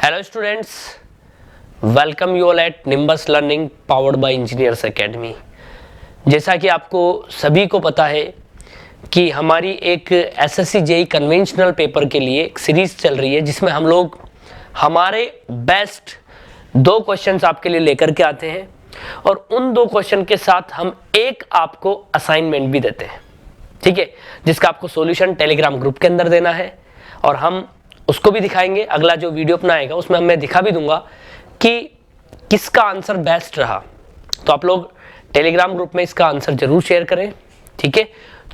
Hello students, welcome you all at nimbus learning powered by engineers academy. जैसा कि आपको सभी को पता है कि हमारी एक एसएससी जेईई कन्वेंशनल पेपर के लिए एक सीरीज चल रही है जिसमें हम लोग हमारे बेस्ट 2 क्वेश्चंस आपके लिए लेकर के आते हैं और उन 2 क्वेश्चन के साथ हम एक आपको असाइनमेंट भी देते हैं, ठीक है, जिसका आपको सॉल्यूशन टेलीग्राम ग्रुप के अंदर देना है और हम उसको भी दिखाएंगे। अगला जो वीडियो अपना आएगा उसमें मैं दिखा भी दूंगा कि किसका आंसर बेस्ट रहा। तो आप लोग टेलीग्राम ग्रुप में इसका आंसर जरूर शेयर करें, ठीक है।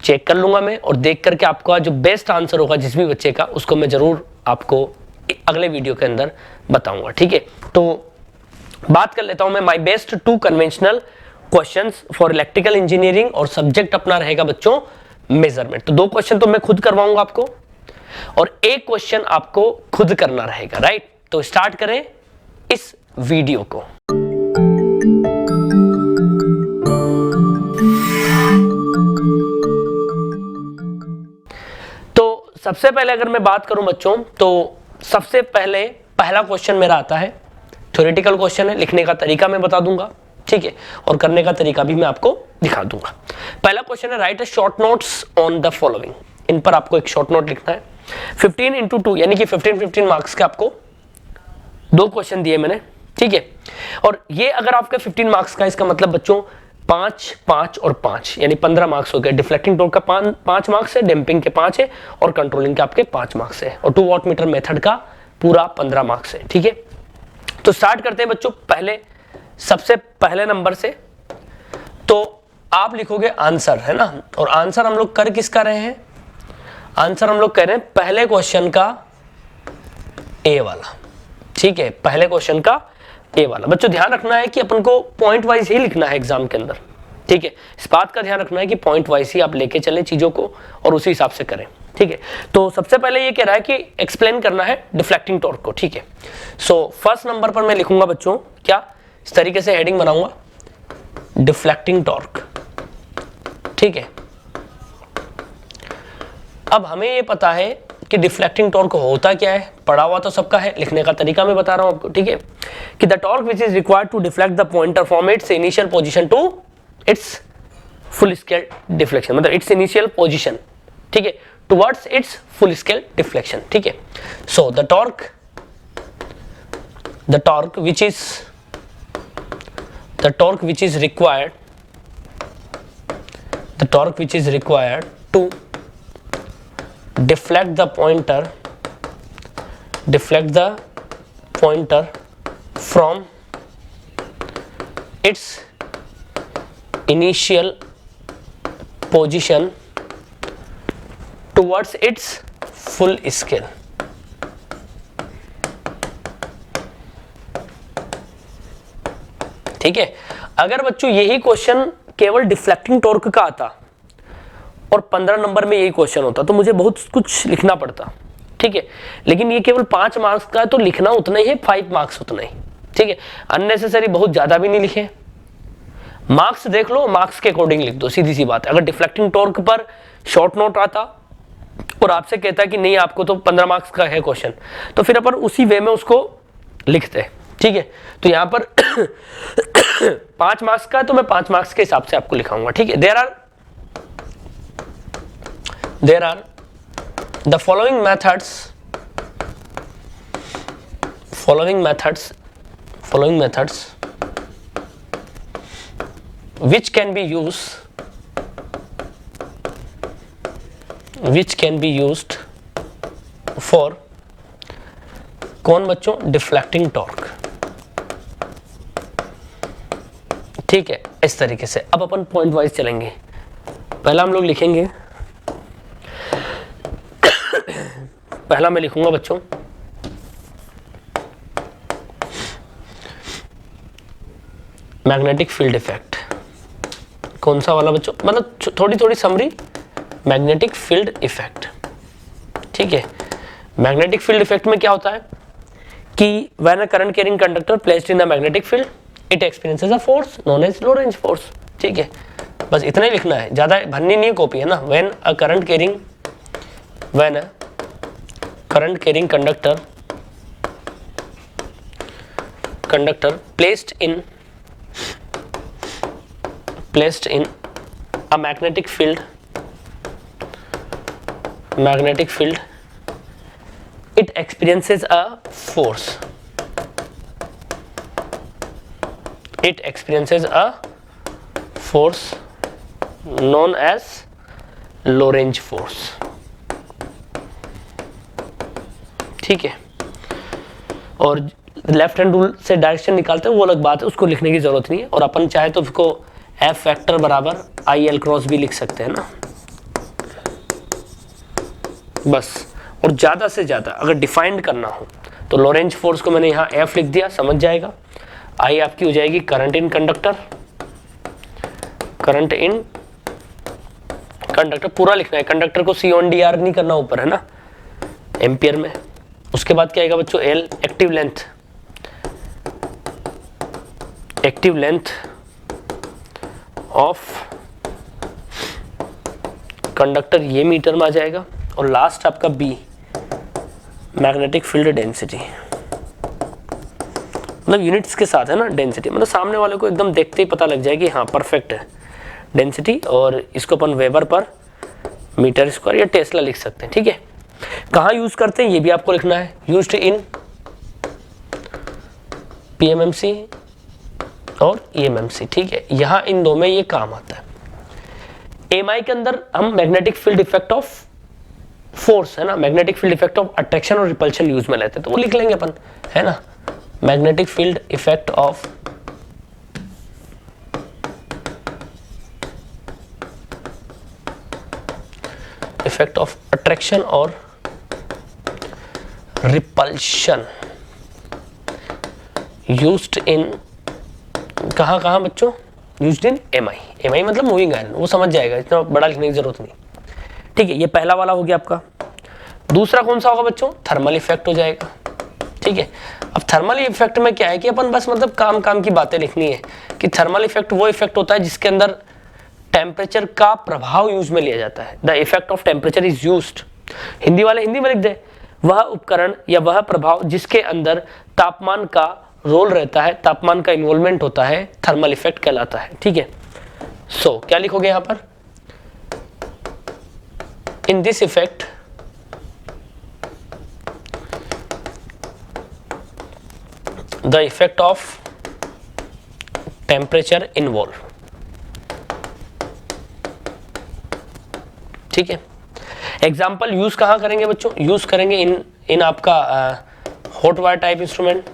चेक कर लूंगा मैं और देख करके आपका जो बेस्ट आंसर होगा जिस भी बच्चे का, उसको मैं जरूर आपको अगले वीडियो के अंदर बताऊंगा, ठीक है। तो बात कर लेता हूं मैं my best 2 conventional questions for electrical engineering और सब्जेक्ट अपना रहेगा बच्चों मेजरमेंट। तो 2 क्वेश्चन तो मैं खुद करवाऊंगा आपको और 1 क्वेश्चन आपको खुद करना रहेगा, राइट। तो स्टार्ट करें इस वीडियो को। तो सबसे पहले अगर मैं बात करूं बच्चों, तो सबसे पहले पहला क्वेश्चन मेरा आता है, थ्योरेटिकल क्वेश्चन है, लिखने का तरीका मैं बता दूंगा, ठीक है, और करने का तरीका भी मैं आपको दिखा दूंगा। पहला क्वेश्चन है write a short notes on the following. इन पर आपको एक शॉर्ट नोट लिखना है। 15 into 2 यानी कि 15 मार्क्स के आपको 2 क्वेश्चन दिए मैंने, ठीक है। और ये अगर आपका 15 मार्क्स का, इसका मतलब बच्चों 5, 5 और 5 यानी 15 मार्क्स हो गए। डिफ्लेक्टिंग टॉर्क का 5 मार्क्स है, डैम्पिंग के 5 है और कंट्रोलिंग के आपके 5 मार्क्स है और 2 वॉट मीटर मेथड का पूरा 15 मार्क्स है, ठीक है। तो स्टार्ट करते हैं बच्चों पहले सबसे पहले नंबर से। तो आप लिखोगे आंसर, है ना, और आंसर हम लोग कर किसका रहे हैं? आंसर हम लोग कह रहे हैं पहले क्वेश्चन का ए वाला, ठीक है, पहले क्वेश्चन का ए वाला। बच्चों ध्यान रखना है कि अपन को पॉइंट वाइज ही लिखना है एग्जाम के अंदर, ठीक है। इस बात का ध्यान रखना है कि पॉइंट वाइज ही आप लेके चलें चीजों को और उसी हिसाब से करें, ठीक है। तो सबसे पहले ये कह रहा है कि एक्सप्लेन करना है डिफ्लेक्टिंग टॉर्क को, ठीक है। सो फर्स्ट नंबर पर मैं लिखूंगा बच्चों, क्या इस तरीके से हेडिंग बनाऊंगा, डिफ्लेक्टिंग टॉर्क, ठीक है। अब हमें ये पता है कि डिफ्लेक्टिंग टॉर्क होता क्या है, पढ़ा हुआ तो सबका है, लिखने का तरीका मैं बता रहा हूं आपको, ठीक है, कि the torque which is required to deflect the pointer from its initial position to its full scale deflection, मतलब इट्स इनिशियल पोजीशन, ठीक है, towards its full scale deflection, ठीक है। So the torque which is required to deflect the pointer from its initial position towards its full scale, ठीक है। अगर बच्चों यही क्वेश्चन केवल डिफ्लेक्टिंग टॉर्क का आता और 15 नंबर में यही क्वेश्चन होता तो मुझे बहुत कुछ लिखना पड़ता, ठीक है, लेकिन ये केवल 5 मार्क्स का है तो लिखना उतना ही है, 5 मार्क्स उतना ही, ठीक है। अननेसेसरी बहुत ज्यादा भी नहीं लिखे, मार्क्स देख लो, मार्क्स के अकॉर्डिंग लिख दो, सीधी सी बात है। अगर डिफ्लेक्टिंग टॉर्क पर शॉर्ट नोट आता और आपसे कहता है कि नहीं आपको तो 15 मार्क्स का है क्वेश्चन, तो फिर अपन उसी वे में उसको लिखते हैं, ठीक है। तो यहां पर 5 मार्क्स का है तो मैं 5 मार्क्स के हिसाब से आपको लिखाऊंगा, ठीक है। There are the following methods which can be used for कौन बच्चों? डिफ्लेक्टिंग टॉर्क, ठीक है, इस तरीके से। अब अपन पॉइंट वाइज चलेंगे। पहला हम लोग लिखेंगे, पहला मैं लिखूंगा बच्चों मैग्नेटिक फील्ड इफेक्ट। कौन सा वाला बच्चों? मतलब थोड़ी समरी, मैग्नेटिक फील्ड इफेक्ट, ठीक है। मैग्नेटिक फील्ड इफेक्ट में क्या होता है कि when a current carrying conductor placed in the magnetic field it experiences a force known as Lorentz force, ठीक है। बस इतना ही लिखना है, ज्यादा भरनी नहीं कॉपी, है ना। When a current carrying conductor conductor placed in a magnetic field, it experiences a force. It experiences a force known as Lorentz force. ठीक है, और लेफ्ट हैंड रूल से डायरेक्शन निकालते हैं वो अलग बात है, उसको लिखने की जरूरत नहीं है। और अपन चाहे तो उसको एफ फैक्टर बराबर आई एल क्रॉस भी लिख सकते हैं ना, बस। और ज्यादा से ज्यादा अगर डिफाइंड करना हो तो लॉरेंज फोर्स को मैंने यहाँ एफ लिख दिया, समझ जाएगा। आई आपकी हो जाएगी current in conductor, current in conductor पूरा लिखना है, कंडक्टर को सी ऑन डी आर नहीं करना ऊपर, है ना, एम्पियर में। उसके बाद क्या आएगा बच्चों, L active length, active length of conductor, ये मीटर में आ जाएगा। और लास्ट आपका बी मैग्नेटिक फील्ड डेंसिटी, मतलब यूनिट्स के साथ है ना डेंसिटी, मतलब सामने वाले को एकदम देखते ही पता लग जाएगी हाँ परफेक्ट है डेंसिटी। और इसको अपन वेबर पर मीटर स्क्वायर या टेस्ला लिख सकते हैं, ठीक है। कहाँ यूज करते हैं ये भी आपको लिखना है, यूज्ड इन पीएमएमसी और ईएमएमसी, ठीक है। यहाँ इन दो में ये काम आता है। एमआई के अंदर हम magnetic field effect of force, है ना, magnetic field effect of attraction और रिपल्शन यूज में लेते हैं, तो वो लिख लेंगे अपन, है ना, magnetic field effect of attraction और रिपल्शन यूज्ड इन कहाँ बच्चों, यूज्ड इन एमआई। एमआई मतलब मूविंग आयरन, वो समझ जाएगा, इतना बड़ा लिखने की जरूरत नहीं, ठीक है। ये पहला वाला हो गया आपका। दूसरा कौन सा होगा बच्चों, थर्मल इफेक्ट हो जाएगा, ठीक है। अब थर्मल इफेक्ट में क्या है कि अपन बस मतलब काम की बातें लिखनी है कि थर्मल इफेक्ट वो इफेक्ट होता है जिसके अंदर टेम्परेचर का प्रभाव यूज में लिया जाता है। The effect of temperature is used, Hindi वाले हिंदी में लिख दे, वह उपकरण या वह प्रभाव जिसके अंदर तापमान का रोल रहता है, तापमान का इन्वॉल्वमेंट होता है, थर्मल इफेक्ट कहलाता है, ठीक है। सो क्या लिखोगे यहां पर, in this effect the effect of temperature involve, ठीक है। एग्जाम्पल यूज कहां करेंगे बच्चों, यूज करेंगे इन आपका hot wire type instrument,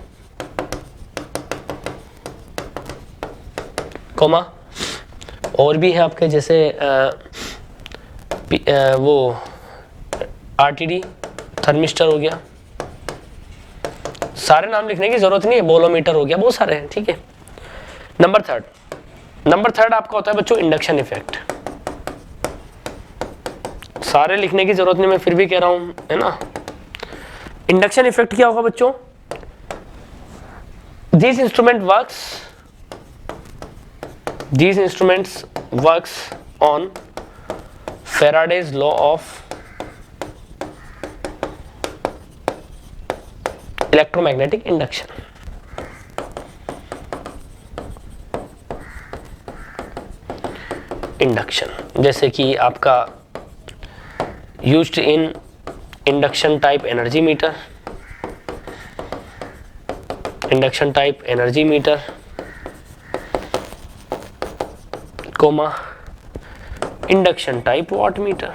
comma, और भी है आपके जैसे वो आरटीडी थर्मिस्टर हो गया, सारे नाम लिखने की जरूरत नहीं है, बोलोमीटर हो गया, बहुत सारे हैं, ठीक है। नंबर थर्ड आपका होता है बच्चों इंडक्शन इफेक्ट। सारे लिखने की जरूरत नहीं, मैं फिर भी कह रहा हूं, है ना। इंडक्शन इफेक्ट क्या होगा बच्चों, these instruments works on Faraday's law of electromagnetic induction। Induction जैसे कि आपका used in induction type energy meter, induction type energy meter, comma induction type watt meter,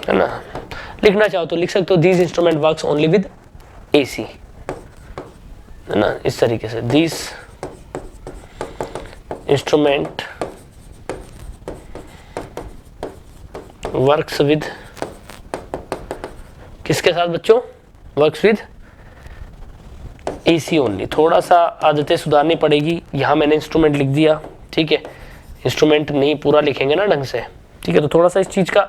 है ना। लिखना चाहो तो लिख सकते हो, these instrument works only with AC, है ना, इस तरीके से, दीज इंस्ट्रूमेंट वर्क्स विद, किसके साथ बच्चों, वर्क्स विद एसी ओनली। थोड़ा सा आदतें सुधारनी पड़ेगी, यहाँ मैंने इंस्ट्रूमेंट लिख दिया, ठीक है, इंस्ट्रूमेंट नहीं पूरा लिखेंगे ना ढंग से, ठीक है, तो थोड़ा सा इस चीज का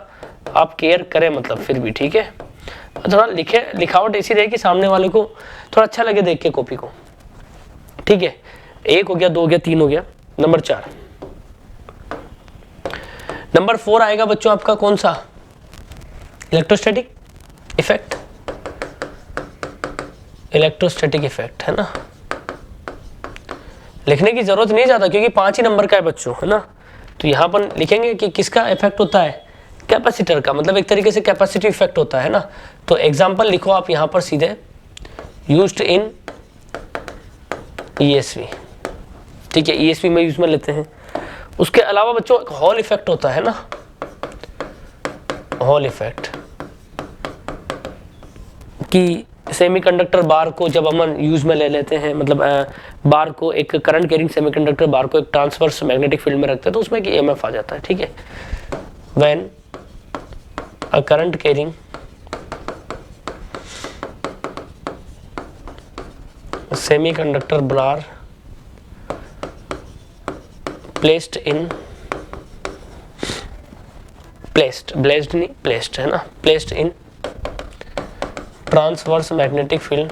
आप केयर करें, मतलब फिर भी ठीक है, थोड़ा लिखावट ऐसी रहे कि सामने वाले को थोड़ा अच्छा लगे देख के कॉपी को, ठीक है। 1 हो गया, 2 हो गया, 3 हो गया। नंबर 4 आएगा बच्चों आपका कौन सा, इलेक्ट्रोस्टैटिक इफेक्ट, इलेक्ट्रोस्टैटिक इफेक्ट, है ना। लिखने की जरूरत नहीं ज्यादा क्योंकि 5 ही नंबर का है बच्चों, है ना। तो यहां पर लिखेंगे कि किसका इफेक्ट होता है, कैपेसिटर का, मतलब एक तरीके से कैपेसिटी इफेक्ट होता है ना। तो एग्जांपल लिखो आप यहां पर सीधे, यूज्ड इन ESV, ठीक है, ESV में यूज में लेते हैं। उसके अलावा बच्चों एक हॉल इफेक्ट होता है ना, हॉल इफेक्ट, कि सेमीकंडक्टर बार को जब हम यूज में ले लेते हैं, मतलब बार को, एक करंट कैरिंग सेमीकंडक्टर बार को एक ट्रांसवर्स मैग्नेटिक फील्ड में रखते हैं तो उसमें एक EMF आ जाता है, ठीक है। When a current carrying semiconductor bar placed in, placed, blessed नहीं, प्लेस्ड, है ना, placed in transverse magnetic field,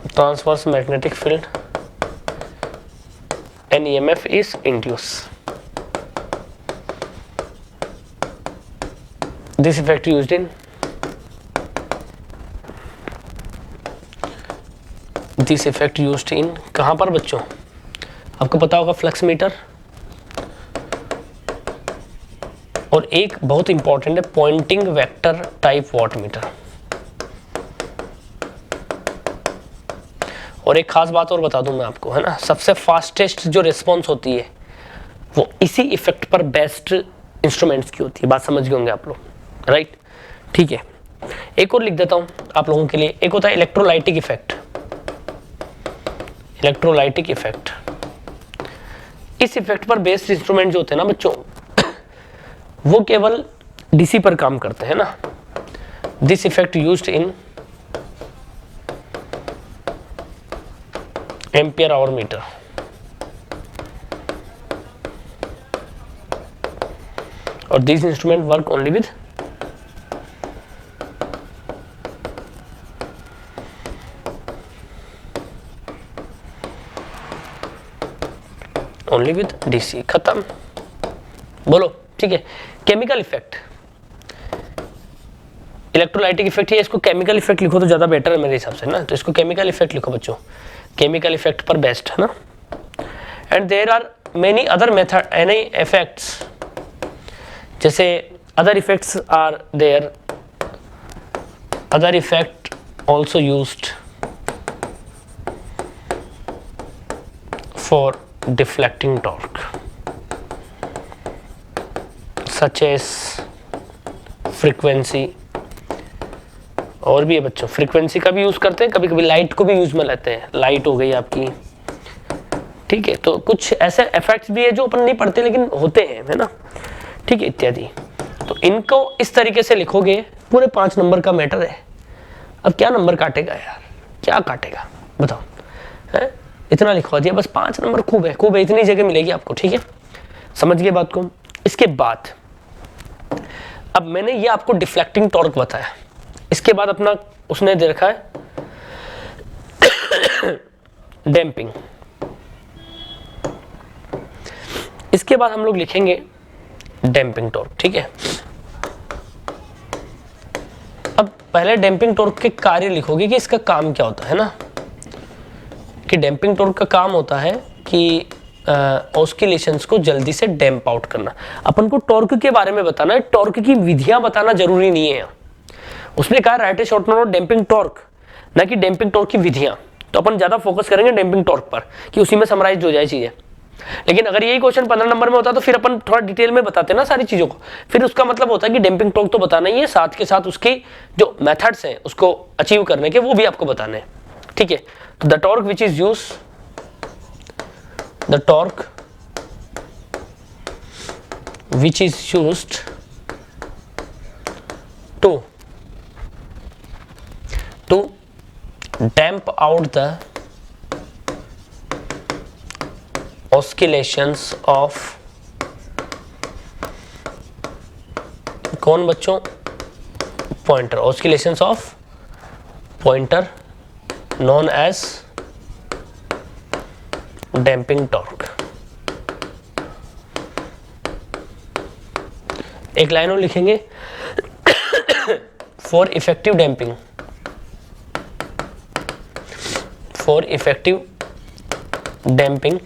transverse magnetic field, an EMF is induced. This effect used in, this effect used in कहाँ पर बच्चों, आपको पता होगा flux metre, और एक बहुत इंपॉर्टेंट है Poynting vector type watt meter. और एक खास बात और बता दूं मैं आपको, है ना, सबसे फास्टेस्ट जो रिस्पॉन्स होती है वो इसी इफेक्ट पर बेस्ट इंस्ट्रूमेंट्स की होती है। बात समझ गए होंगे आप लोग, राइट, ठीक है। एक और लिख देता हूं आप लोगों के लिए, एक होता है इलेक्ट्रोलाइटिक इफेक्ट, इलेक्ट्रोलाइटिक इफेक्ट। इस इफेक्ट पर बेस्ड इंस्ट्रूमेंट जो होते हैं ना बच्चों, वो केवल डीसी पर काम करते हैं ना। This effect used in ampere hour meter, और this instrument work only with only with DC. खत्म, बोलो, ठीक है। केमिकल इफेक्ट, इलेक्ट्रोलाइटिक इफेक्ट है, इसको केमिकल इफेक्ट लिखो तो ज्यादा बेटर है मेरे हिसाब से ना। तो इसको केमिकल इफेक्ट लिखो बच्चों, केमिकल इफेक्ट पर बेस्ट, है ना। And there are many other method, any effects, जैसे other effects are there, other effect also used for deflecting torque, such as frequency, और भी है बच्चों, फ्रीक्वेंसी का भी यूज करते हैं, कभी कभी लाइट को भी यूज में लेते हैं, लाइट हो गई आपकी, ठीक है। तो कुछ ऐसे इफेक्ट्स भी है जो अपन नहीं पढ़ते लेकिन होते हैं, है ना, ठीक है, इत्यादि। तो इनको इस तरीके से लिखोगे, पूरे 5 नंबर का मैटर है। अब क्या नंबर काटेगा यार, क्या काटेगा बताओ, है? इतना लिखवा दिया बस, 5 नंबर खूब है, खूब है, इतनी जगह मिलेगी आपको, ठीक है, समझ गए बात को। इसके बाद अब मैंने ये आपको डिफ्लेक्टिंग टॉर्क बताया, इसके बाद अपना उसने दे रखा है डैम्पिंग। इसके बाद हम लोग लिखेंगे डैम्पिंग टॉर्क, ठीक है। अब पहले डैम्पिंग टॉर्क के कार्य लिखोगे कि इसका काम क्या होता है ना, कि डैम्पिंग टॉर्क का काम होता है कि ऑस्किलेशंस को जल्दी से डैम्प आउट करना। अपन को टॉर्क के बारे में बताना है, टॉर्क की विधियां बताना जरूरी नहीं है। उसने कहा राइट ए शॉर्ट नोट डैम्पिंग टॉर्क, ना कि डैम्पिंग टॉर्क की विधियां। तो अपन ज्यादा फोकस करेंगे डैम्पिंग टॉर्क पर कि उसी में समराइज हो जाए चीजें। लेकिन अगर यही क्वेश्चन 15 नंबर में होता तो फिर अपन थोड़ा डिटेल में बताते ना सारी चीजों को, फिर उसका मतलब होता है कि डैम्पिंग टॉर्क तो बताना ही है, साथ के साथ उसकी जो मेथड्स हैं उसको अचीव करने के वो भी आपको बताने हैं, ठीक है। तो the torque which is use, the torque which is used to damp out the oscillations of, कौन बच्चों, pointer, oscillations of pointer known as damping torque. एक लाइन और लिखेंगे for effective damping, for effective damping,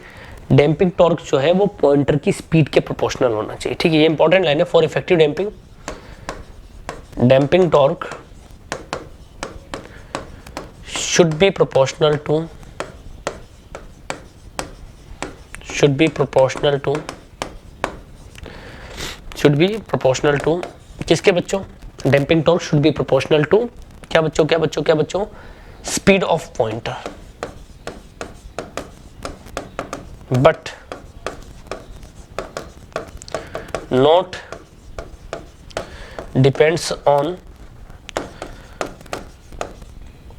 damping torque जो है वो pointer की speed के प्रोपोर्शनल होना चाहिए। ठीक है, ये इंपॉर्टेंट लाइन है। For effective damping, damping torque should be proportional to किसके बच्चों? Damping torque should be proportional to क्या बच्चों? Speed of pointer, but not depends on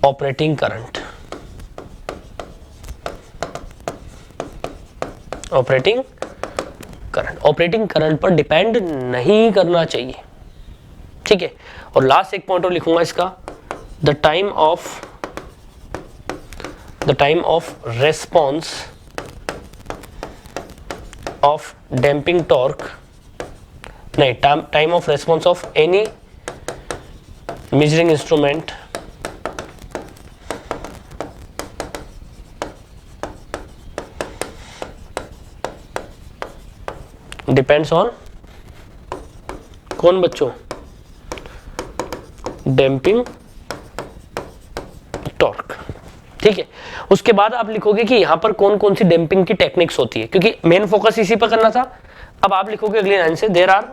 operating current, operating current पर डिपेंड नहीं करना चाहिए। ठीक है, और लास्ट एक पॉइंट और लिखूंगा इसका, the time of response of damping torque, नहीं, time of response of any measuring instrument depends on कौन बच्चों? Damping torque. ठीक है, उसके बाद आप लिखोगे कि यहां पर कौन कौन सी डैम्पिंग की टेक्निक्स होती है, क्योंकि मेन फोकस इसी पर करना था। अब आप लिखोगे अगली लाइन से, there are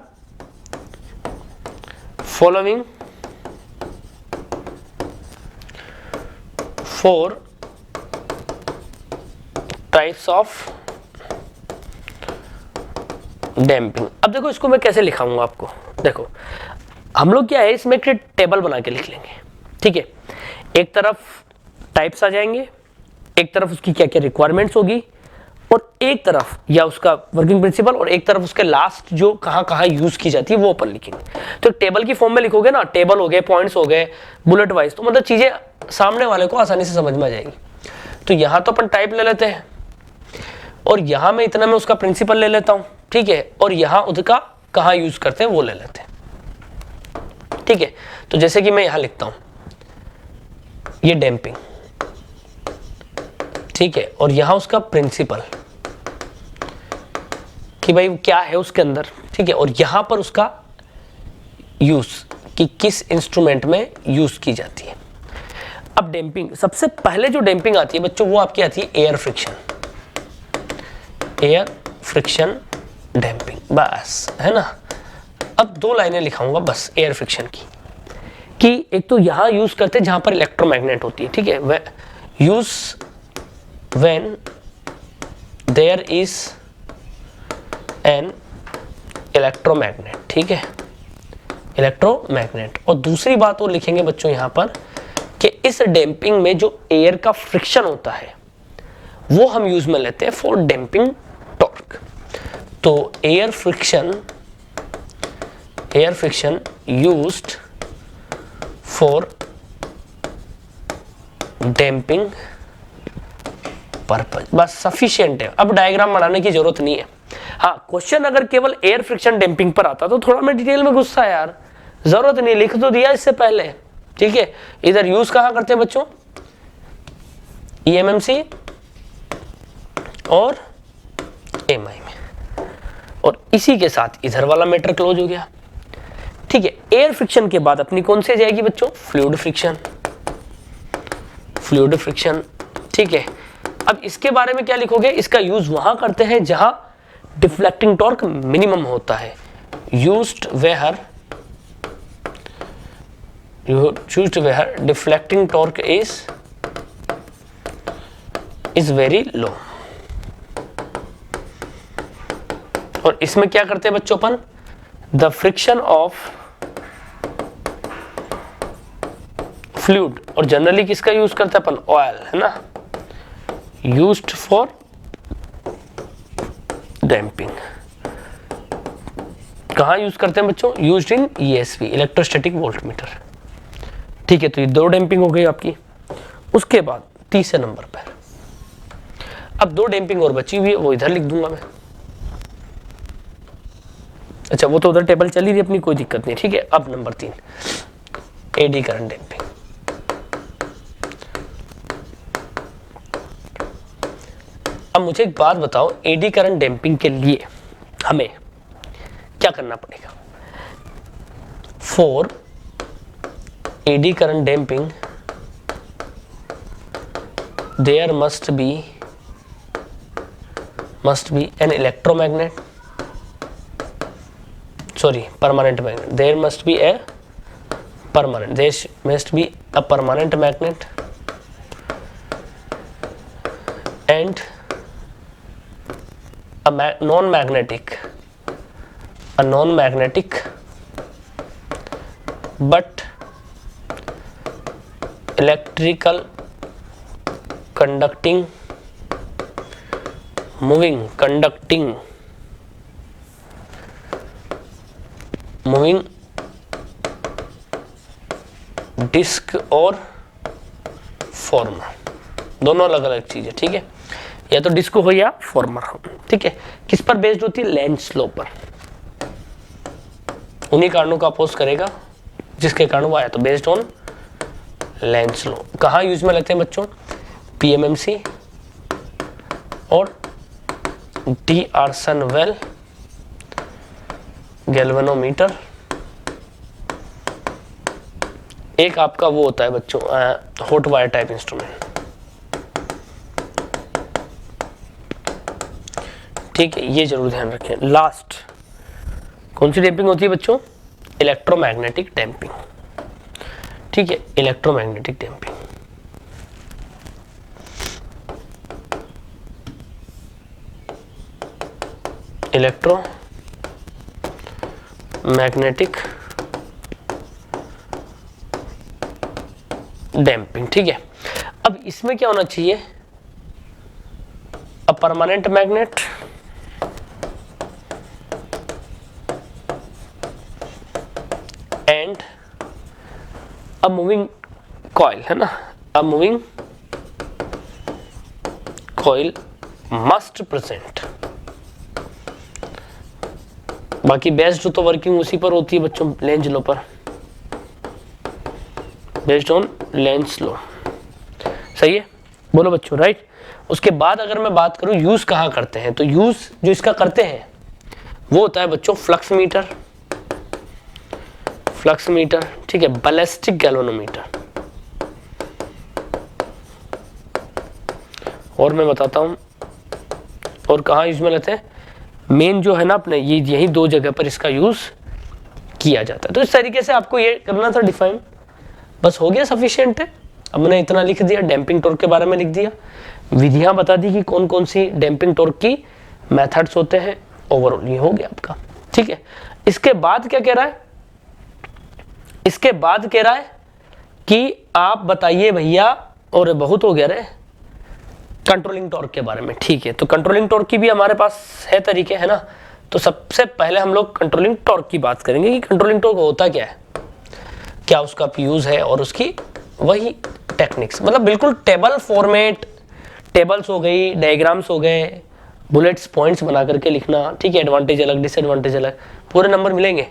following 4 types of damping. अब देखो इसको मैं कैसे लिखाऊंगा आपको, देखो हम लोग क्या है इसमें एक टेबल बना के लिख लेंगे। ठीक है, एक तरफ टाइप्स आ जाएंगे, एक तरफ उसकी क्या क्या रिक्वायरमेंट्स होगी, और एक तरफ या उसका वर्किंग प्रिंसिपल, और एक तरफ उसके लास्ट जो कहाँ कहाँ यूज की जाती है वो अपन लिखेंगे। तो टेबल की फॉर्म में लिखोगे ना, टेबल हो गए, पॉइंट्स हो गए, बुलेट वाइज, तो मतलब चीजें सामने वाले को आसानी से समझ में आ जाएगी। तो यहां तो अपन टाइप ले लेते हैं, और यहां मैं इतना में उसका प्रिंसिपल ले लेता हूं। ठीक है, और यहां उसका कहां यूज करते हैं वो ले लेते हैं। ठीक है, तो जैसे कि मैं यहां लिखता हूं ये डैम्पिंग, ठीक है, और यहां उसका प्रिंसिपल कि भाई क्या है उसके अंदर। ठीक है, और यहां पर उसका यूज कि किस इंस्ट्रूमेंट में यूज की जाती है। अब डैम्पिंग, सबसे पहले जो डैम्पिंग आती है बच्चों वो आपकी आती है एयर फ्रिक्शन डैम्पिंग, बस, है ना। अब 2 लाइनें लिखाऊंगा बस एयर फ्रिक्शन की, कि एक तो यहां यूज करते हैं जहां पर इलेक्ट्रोमैग्नेट होती है। ठीक है, we use when there is an electromagnet. ठीक है, इलेक्ट्रोमैग्नेट। और दूसरी बात वो लिखेंगे बच्चों यहां पर कि इस डैम्पिंग में जो एयर का फ्रिक्शन होता है वो हम यूज में लेते हैं फॉर डैम्पिंग टॉर्क। तो air friction used for damping purpose, बस सफिशिएंट है। अब डायग्राम बनाने की जरूरत नहीं है। हाँ, क्वेश्चन अगर केवल एयर फ्रिक्शन डैम्पिंग पर आता तो थोड़ा मैं डिटेल में गुस्सा यार, जरूरत नहीं, लिख तो दिया इससे पहले। ठीक है, इधर यूज कहां करते हैं बच्चों? ईएमएमसी और एमआई में, और इसी के साथ इधर वाला मैटर क्लोज हो गया। ठीक है, एयर फ्रिक्शन के बाद अपनी कौन सी जाएगी बच्चों? Fluid friction. ठीक है, अब इसके बारे में क्या लिखोगे? इसका यूज वहां करते हैं जहां डिफ्लेक्टिंग टॉर्क मिनिमम होता है, used where deflecting torque is very low. और इसमें क्या करते हैं बच्चों अपन? द फ्रिक्शन ऑफ फ्लूइड, और जनरली किसका यूज करते हैं अपन? ऑयल, है ना, यूज्ड फॉर डैम्पिंग। कहां यूज करते हैं बच्चों? Used in ESV, electrostatic voltmeter. ठीक है, तो ये 2 डैम्पिंग हो गई आपकी। उसके बाद तीसरे नंबर पर अब 2 डैम्पिंग और बची हुई है, वो इधर लिख दूंगा मैं। अच्छा वो तो उधर टेबल चली रही अपनी, कोई दिक्कत नहीं, ठीक है। अब नंबर 3 एडी करंट डैम्पिंग। अब मुझे एक बात बताओ, एडी करंट डैम्पिंग के लिए हमें क्या करना पड़ेगा? For eddy current damping there must be an electromagnet, sorry, permanent magnet. There must be a permanent magnet and a non-magnetic but electrical conducting moving disc और फॉर्मर, दोनों अलग अलग चीज है, ठीक है। या तो डिस्क हो या फॉर्मर हो, ठीक है। किस पर बेस्ड होती है? लेंज लॉ पर। उन्हीं कारणों का अपोज करेगा जिसके कारण वो आया, तो बेस्ड ऑन लेंज लॉ। कहाँ यूज में लेते हैं बच्चों? पीएमएमसी और डीआर्सनवेल गैल्वेनोमीटर। एक आपका वो होता है बच्चों हॉट वायर टाइप इंस्ट्रूमेंट, ठीक है, ये जरूर ध्यान रखें। लास्ट कौन सी डैम्पिंग होती है बच्चों? इलेक्ट्रोमैग्नेटिक डैम्पिंग, ठीक है, इलेक्ट्रोमैग्नेटिक डैम्पिंग। इलेक्ट्रोमैग्नेटिक डैम्पिंग, ठीक है। अब इसमें क्या होना चाहिए? A permanent magnet and a moving coil, है ना, a moving coil must present. बाकी बेस्ड तो वर्किंग उसी पर होती है बच्चों, लेंज लॉ पर, बेस्ड ऑन लेंज लॉ, सही है, बोलो बच्चों, राइट। उसके बाद अगर मैं बात करूं यूज कहाँ करते हैं, तो यूज जो इसका करते हैं वो होता है बच्चों फ्लक्स मीटर, ठीक है, बैलिस्टिक गैल्वेनोमीटर। और मैं बताता हूं और कहाँ यूज में लेते हैं। मेन जो है ना अपने ये यही दो जगह पर इसका यूज किया जाता है। तो इस तरीके से आपको ये करना था डिफाइन, बस हो गया, सफिशिएंट है। अब मैंने इतना लिख दिया, डैम्पिंग टॉर्क के बारे में लिख दिया, विधियां बता दी कि कौन कौन सी डैम्पिंग टॉर्क की मेथड्स होते हैं, ओवरऑल ये हो गया आपका, ठीक है। इसके बाद क्या कह रहा है? इसके बाद कह रहा है कि आप बताइए भैया, और बहुत हो गया रे, कंट्रोलिंग टॉर्क के बारे में, ठीक है। तो कंट्रोलिंग टॉर्क की भी हमारे पास है तरीके, है ना। तो सबसे पहले हम लोग कंट्रोलिंग टॉर्क की बात करेंगे कि कंट्रोलिंग टॉर्क होता क्या है, क्या उसका यूज है और उसकी वही टेक्निक्स, मतलब बिल्कुल टेबल फॉर्मेट, टेबल्स हो गई, डायग्राम्स हो गए, बुलेट्स पॉइंट्स बना करके लिखना, ठीक है। एडवांटेज अलग, डिसएडवांटेज अलग, पूरे नंबर मिलेंगे,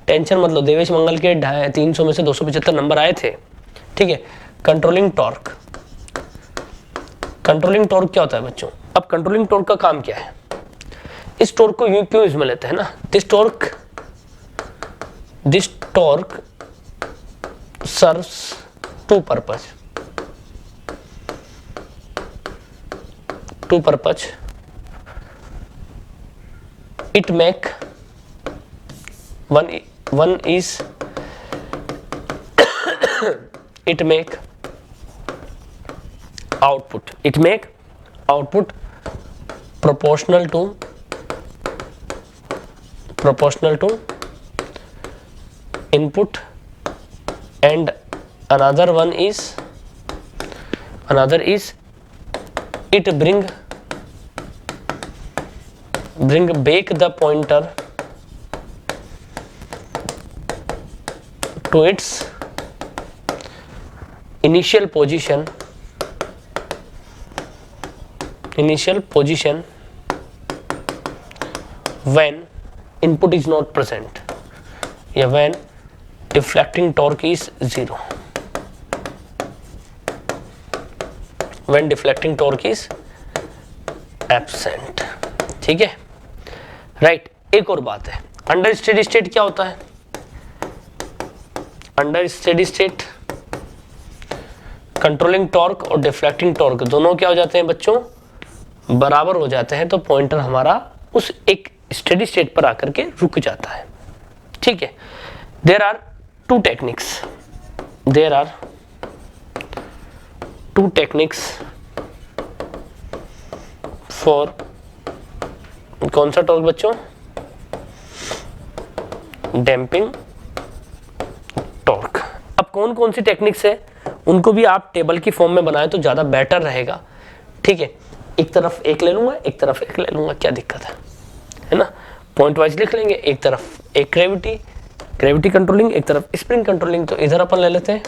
टेंशन मत लो। देवेश मंगल के 300 में से 275 नंबर आए थे, ठीक है। कंट्रोलिंग टॉर्क क्या होता है बच्चों? अब कंट्रोलिंग टॉर्क का काम क्या है? इस टॉर्क को यूं क्यों इसमें लेते हैं ना, this torque serves two purpose, it make one is it make output proportional to input, and another is it bring back the pointer to its initial position when input is not present, या when deflecting torque is 0, when deflecting torque is absent. ठीक है, right. एक और बात है, under steady state क्या होता है? Under steady state controlling torque और डिफ्लेक्टिंग टॉर्क दोनों क्या हो जाते हैं बच्चों? बराबर हो जाते हैं। तो पॉइंटर हमारा उस एक स्टेडी स्टेट पर आकर के रुक जाता है। ठीक है, there are two techniques, there are two techniques for कौन सा टॉर्क बच्चों? Damping torque. अब कौन कौन सी टेक्निक्स है उनको भी आप टेबल की फॉर्म में बनाएं तो ज्यादा बेटर रहेगा। ठीक है, एक तरफ एक ले लूंगा, एक तरफ एक ले लूंगा, क्या दिक्कत है ना? पॉइंट वाइज लिख लेंगे, एक तरफ एक ग्रेविटी कंट्रोलिंग, एक तरफ स्प्रिंग कंट्रोलिंग। तो इधर अपन ले लेते हैं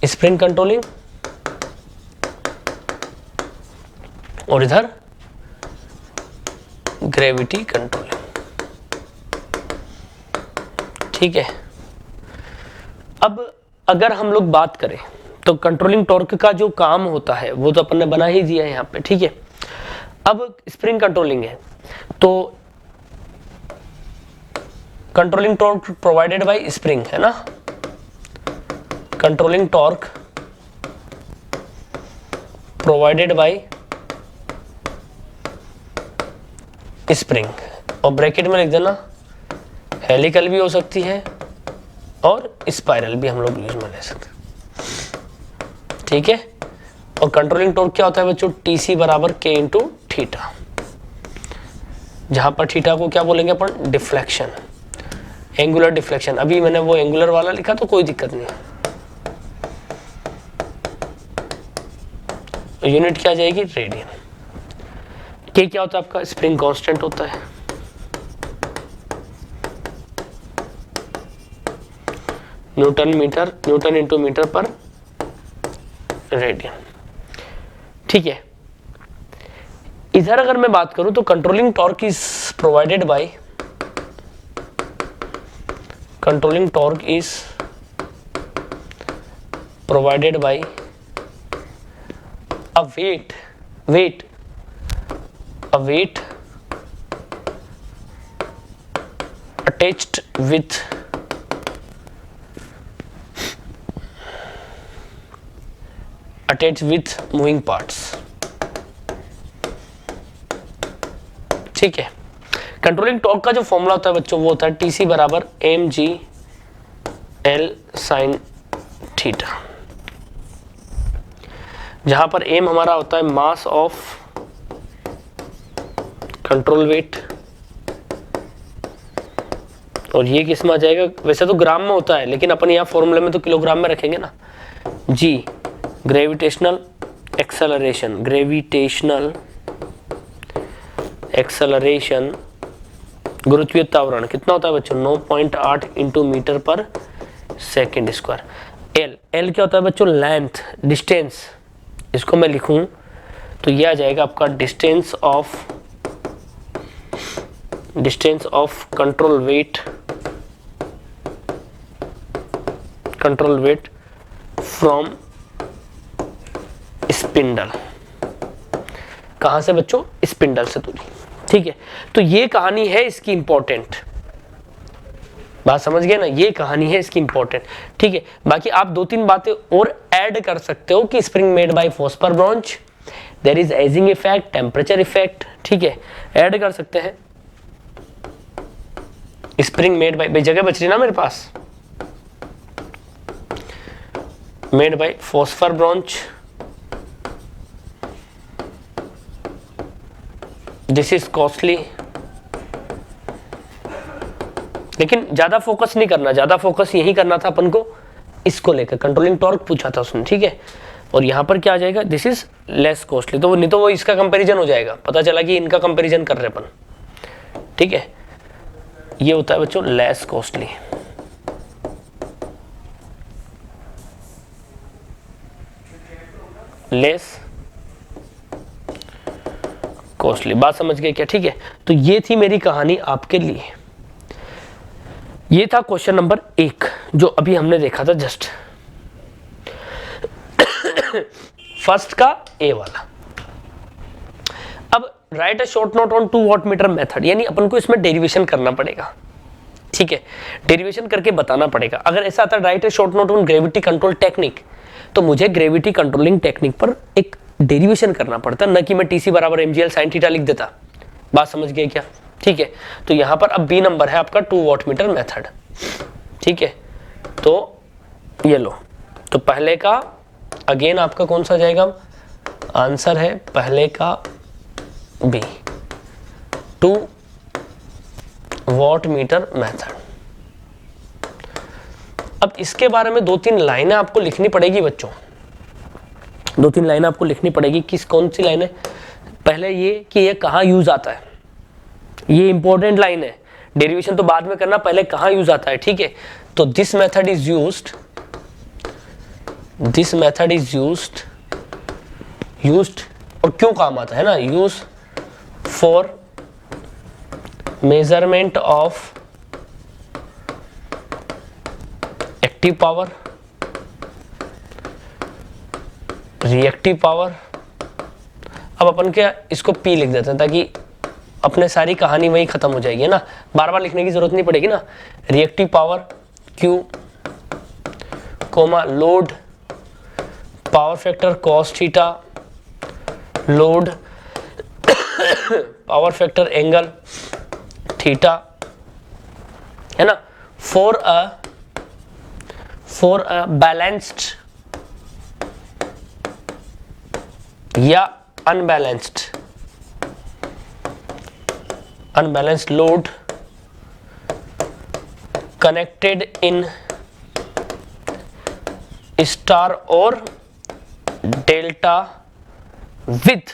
स्प्रिंग कंट्रोलिंग और इधर ग्रेविटी कंट्रोलिंग। ठीक है, अब अगर हम लोग बात करें तो कंट्रोलिंग टॉर्क का जो काम होता है वो तो अपन ने बना ही दिया है यहाँ पे। ठीक है, अब स्प्रिंग कंट्रोलिंग है तो controlling torque provided by spring है ना, controlling torque provided by spring, और ब्रैकेट में लिख देना हेलिकल भी हो सकती है और स्पाइरल भी हम लोग यूज में ले सकते हैं। ठीक है, और कंट्रोलिंग टॉर्क क्या होता है बच्चों? TC बराबर K इंटू थीटा, जहां पर थीटा को क्या बोलेंगे अपन? Deflection, angular deflection. अभी मैंने वो एंगुलर वाला लिखा तो कोई दिक्कत नहीं, यूनिट क्या आ जाएगी? रेडियन। K क्या होता है आपका? स्प्रिंग कांस्टेंट होता है, न्यूटन इंटू मीटर पर रेडियन। ठीक है, इधर अगर मैं बात करूं तो controlling torque is provided by a weight attached with moving parts. ठीक है, कंट्रोलिंग टॉर्क का जो फॉर्मूला होता है बच्चों वो होता है TC बराबर mg L sin थीटा, जहां पर m हमारा होता है मास ऑफ कंट्रोल वेट, और ये किस में आ जाएगा? वैसे तो ग्राम में होता है लेकिन अपन यहाँ फॉर्मूले में तो किलोग्राम में रखेंगे ना। G ग्रेविटेशनल एक्सेलरेशन गुरुत्वीय त्वरण कितना होता है बच्चों? 9.8 into metre per second square. L क्या होता है बच्चों? Length, distance. इसको मैं लिखूं तो ये आ जाएगा आपका distance of control weight from spindle. कहां से बच्चों? स्पिंडल से दूरी। ठीक है, तो ये कहानी है इसकी इंपॉर्टेंट, बात समझ गए ना? ये कहानी है इसकी इंपॉर्टेंट। ठीक है, बाकी आप दो तीन बातें और ऐड कर सकते हो कि spring made by phosphor bronze, there is ageing effect, temperature effect. ठीक है, ऐड कर सकते हैं। स्प्रिंग मेड बाय, जगह बच रही ना मेरे पास, made by phosphor bronze, this is costly. लेकिन ज्यादा फोकस नहीं करना, ज्यादा फोकस यही करना था अपन को इसको लेकर, कंट्रोलिंग टॉर्क पूछा था उसने। ठीक है, और यहां पर क्या आ जाएगा? This is less costly. तो नहीं तो वो इसका कंपैरिजन हो जाएगा, पता चला कि इनका कंपैरिजन कर रहे अपन। ठीक है, ये होता है बच्चों लेस कॉस्टली। Less costly. बात समझ गए क्या? ठीक है, तो ये थी मेरी कहानी आपके लिए। ये था क्वेश्चन नंबर 1 जो अभी हमने देखा था जस्ट फर्स्ट का ए वाला। अब right a short note on 2 watt meter method, यानी अपन को इसमें डेरिवेशन करना पड़ेगा। ठीक है, डेरिवेशन करके बताना पड़ेगा। अगर ऐसा आता right a short note on gravity control technique, तो मुझे ग्रेविटी कंट्रोलिंग टेक्निक पर एक डेरिवेशन करना पड़ता, न कि मैं टीसी बराबर mgl sin थीटा लिख देता। बात समझ गए क्या? ठीक है, तो यहां पर अब बी नंबर है आपका 2 वॉट मीटर मेथड। ठीक है, तो ये लो, तो पहले का अगेन आपका कौन सा जाएगा? आंसर है पहले का बी, 2 वॉट मीटर मेथड। अब इसके बारे में 2-3 लाइनें आपको लिखनी पड़ेगी बच्चों, 2-3 लाइनें आपको लिखनी पड़ेगी। किस कौन सी लाइनें? पहले ये कि ये कहाँ यूज आता है, ये इंपॉर्टेंट लाइन है। डेरिवेशन तो बाद में करना, पहले कहाँ यूज आता है। ठीक है, तो this method is used, this method is used और क्यों काम आता है ना, use for measurement of active power, reactive power. अब अपन क्या इसको पी लिख देते हैं ताकि अपने सारी कहानी वही खत्म हो जाएगी ना, बार बार लिखने की जरूरत नहीं पड़ेगी ना। Reactive power Q comma load power factor cos theta, load power factor angle theta, है ना, फॉर अ बैलेंस्ड या unbalanced load connected in star और delta with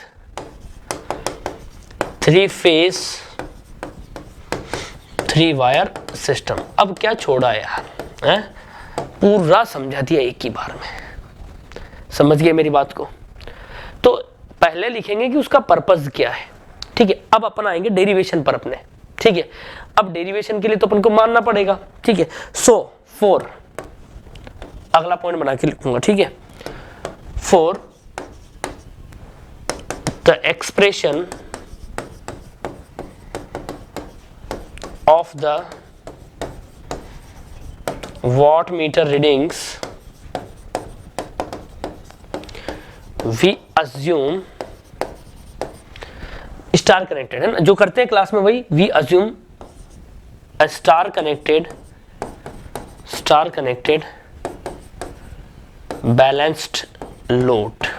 three phase three wire system. अब क्या छोड़ा यार, है पूरा समझा दिया एक ही बार में। समझ गए मेरी बात को? तो पहले लिखेंगे कि उसका पर्पस क्या है। ठीक है, अब अपन आएंगे डेरिवेशन पर अपने। ठीक है, अब डेरिवेशन के लिए तो अपन को मानना पड़ेगा। ठीक है, सो फॉर, अगला पॉइंट बना के लिखूंगा। ठीक है, for the expression of the watt meter readings we assume star connected, है ना, जो करते हैं क्लास में वही। we assume a star connected balanced load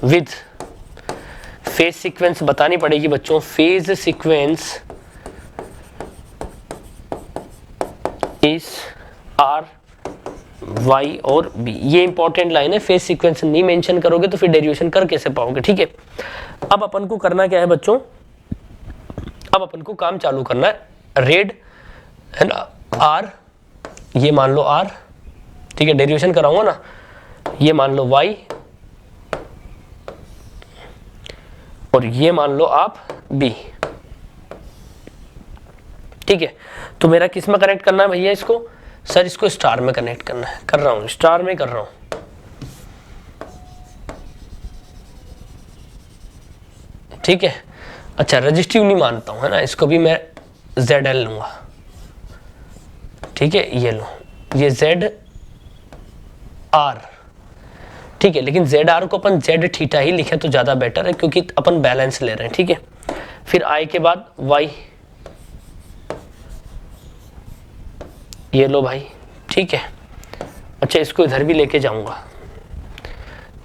with phase sequence बतानी पड़ेगी बच्चों। फेज सीक्वेंस इस आर वाई और बी, ये इंपॉर्टेंट लाइन है। फेज सीक्वेंस नहीं मेंशन करोगे तो फिर डेरिवेशन कर कैसे पाओगे। ठीक है, अब अपन को करना क्या है बच्चों, अब अपन को काम चालू करना है। रेड है ना, आर, ये मान लो आर, ठीक है, डेरिवेशन कराऊंगा ना, ये मान लो वाई और ये मान लो आप बी। ठीक है, तो मेरा किस में कनेक्ट करना है भैया इसको? सर इसको स्टार में कनेक्ट करना है। कर रहा हूं, स्टार में कर रहा हूं। ठीक है, अच्छा रजिस्टिव नहीं मानता हूं, है ना, इसको भी मैं ZL लूंगा। ठीक है, ये लो, ये ZR। ठीक है, लेकिन ZR को अपन Z थीटा ही लिखे तो ज्यादा बेटर है क्योंकि अपन बैलेंस ले रहे हैं। ठीक है, फिर I के बाद Y, ये लो भाई। ठीक है, अच्छा इसको इधर भी लेके जाऊंगा,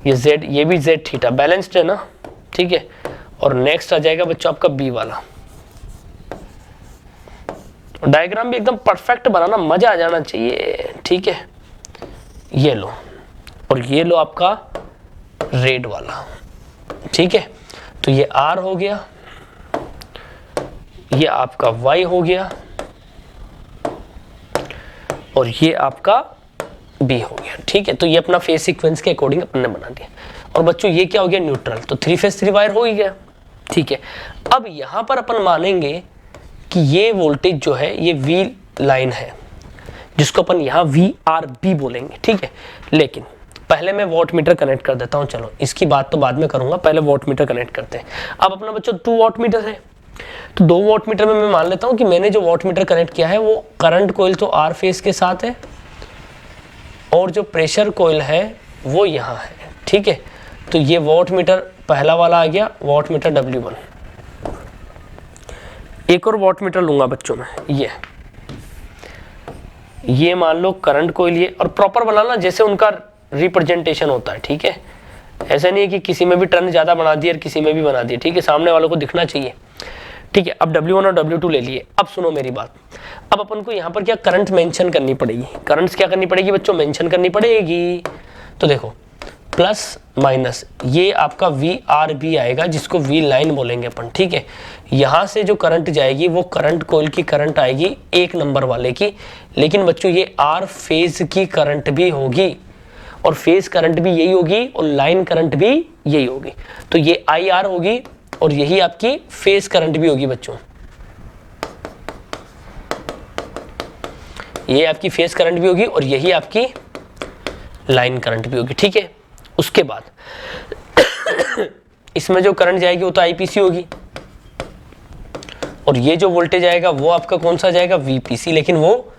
ये Z, ये भी Z थीटा बैलेंस्ड है ना। ठीक है, और नेक्स्ट आ जाएगा बच्चों आपका B वाला। डायग्राम भी एकदम परफेक्ट बनाना, मजा आ जाना चाहिए। ठीक है, ये लो और ये लो आपका रेड वाला। ठीक है, तो ये R हो गया, ये आपका Y हो गया और ये आपका B हो गया। ठीक है, तो ये अपना फेज सीक्वेंस के अकॉर्डिंग अपन ने बना दिया। और बच्चों ये क्या हो गया? न्यूट्रल। तो 3-फेज 3-वायर हो ही गया। ठीक है। अब यहां पर अपन मानेंगे कि ये वोल्टेज जो है ये वी लाइन है, जिसको अपन यहां VRB बोलेंगे, ठीक है। लेकिन पहले मैं वॉट मीटर कनेक्ट कर देता हूं, चलो इसकी बात तो बाद में करूंगा, पहले वॉट मीटर कनेक्ट करते हैं। अब अपना बच्चों 2 वॉट मीटर है, तो 2 वॉट मीटर में मैं मान लेता हूं कि मैंने जो वॉट मीटर कनेक्ट किया है वो करंट कॉइल तो R फेज के साथ है और जो प्रेशर कॉइल है वो यहाँ है, ठीक है। तो ये वॉट मीटर पहला वाला आ गया, वॉट मीटर W1। एक और वॉट मीटर लूंगा बच्चों में, ये मान लो करंट कॉइल, ये और प्रॉपर बनाना जैसे उनका रिप्रेजेंटेशन होता है, ठीक है। ऐसा नहीं है कि किसी में भी टर्न ज्यादा बना दिया और किसी में भी बना दिया, ठीक है, सामने वालों को दिखना चाहिए, ठीक है। अब W1 और W2 ले लिए। अब सुनो मेरी बात, अब अपन को यहाँ पर क्या करंट मेंशन करनी पड़ेगी, करंट्स क्या करनी पड़ेगी बच्चों, मेंशन करनी पड़ेगी। तो देखो प्लस माइनस ये आपका VRB आएगा, जिसको V लाइन बोलेंगे अपन, ठीक है। यहाँ से जो करंट जाएगी वो करंट कॉइल की करंट आएगी 1 नंबर वाले की, लेकिन बच्चों ये R फेज की करंट भी होगी और फेज करंट भी यही होगी और लाइन करंट भी यही होगी। तो ये IR होगी और यही आपकी फेज करंट भी होगी बच्चों, ये आपकी फेज करंट भी होगी और यही आपकी लाइन करंट भी होगी, ठीक है। उसके बाद इसमें जो करंट जाएगी वो तो IPC होगी और ये जो वोल्टेज आएगा वो आपका कौन सा जाएगा, VPC, लेकिन वो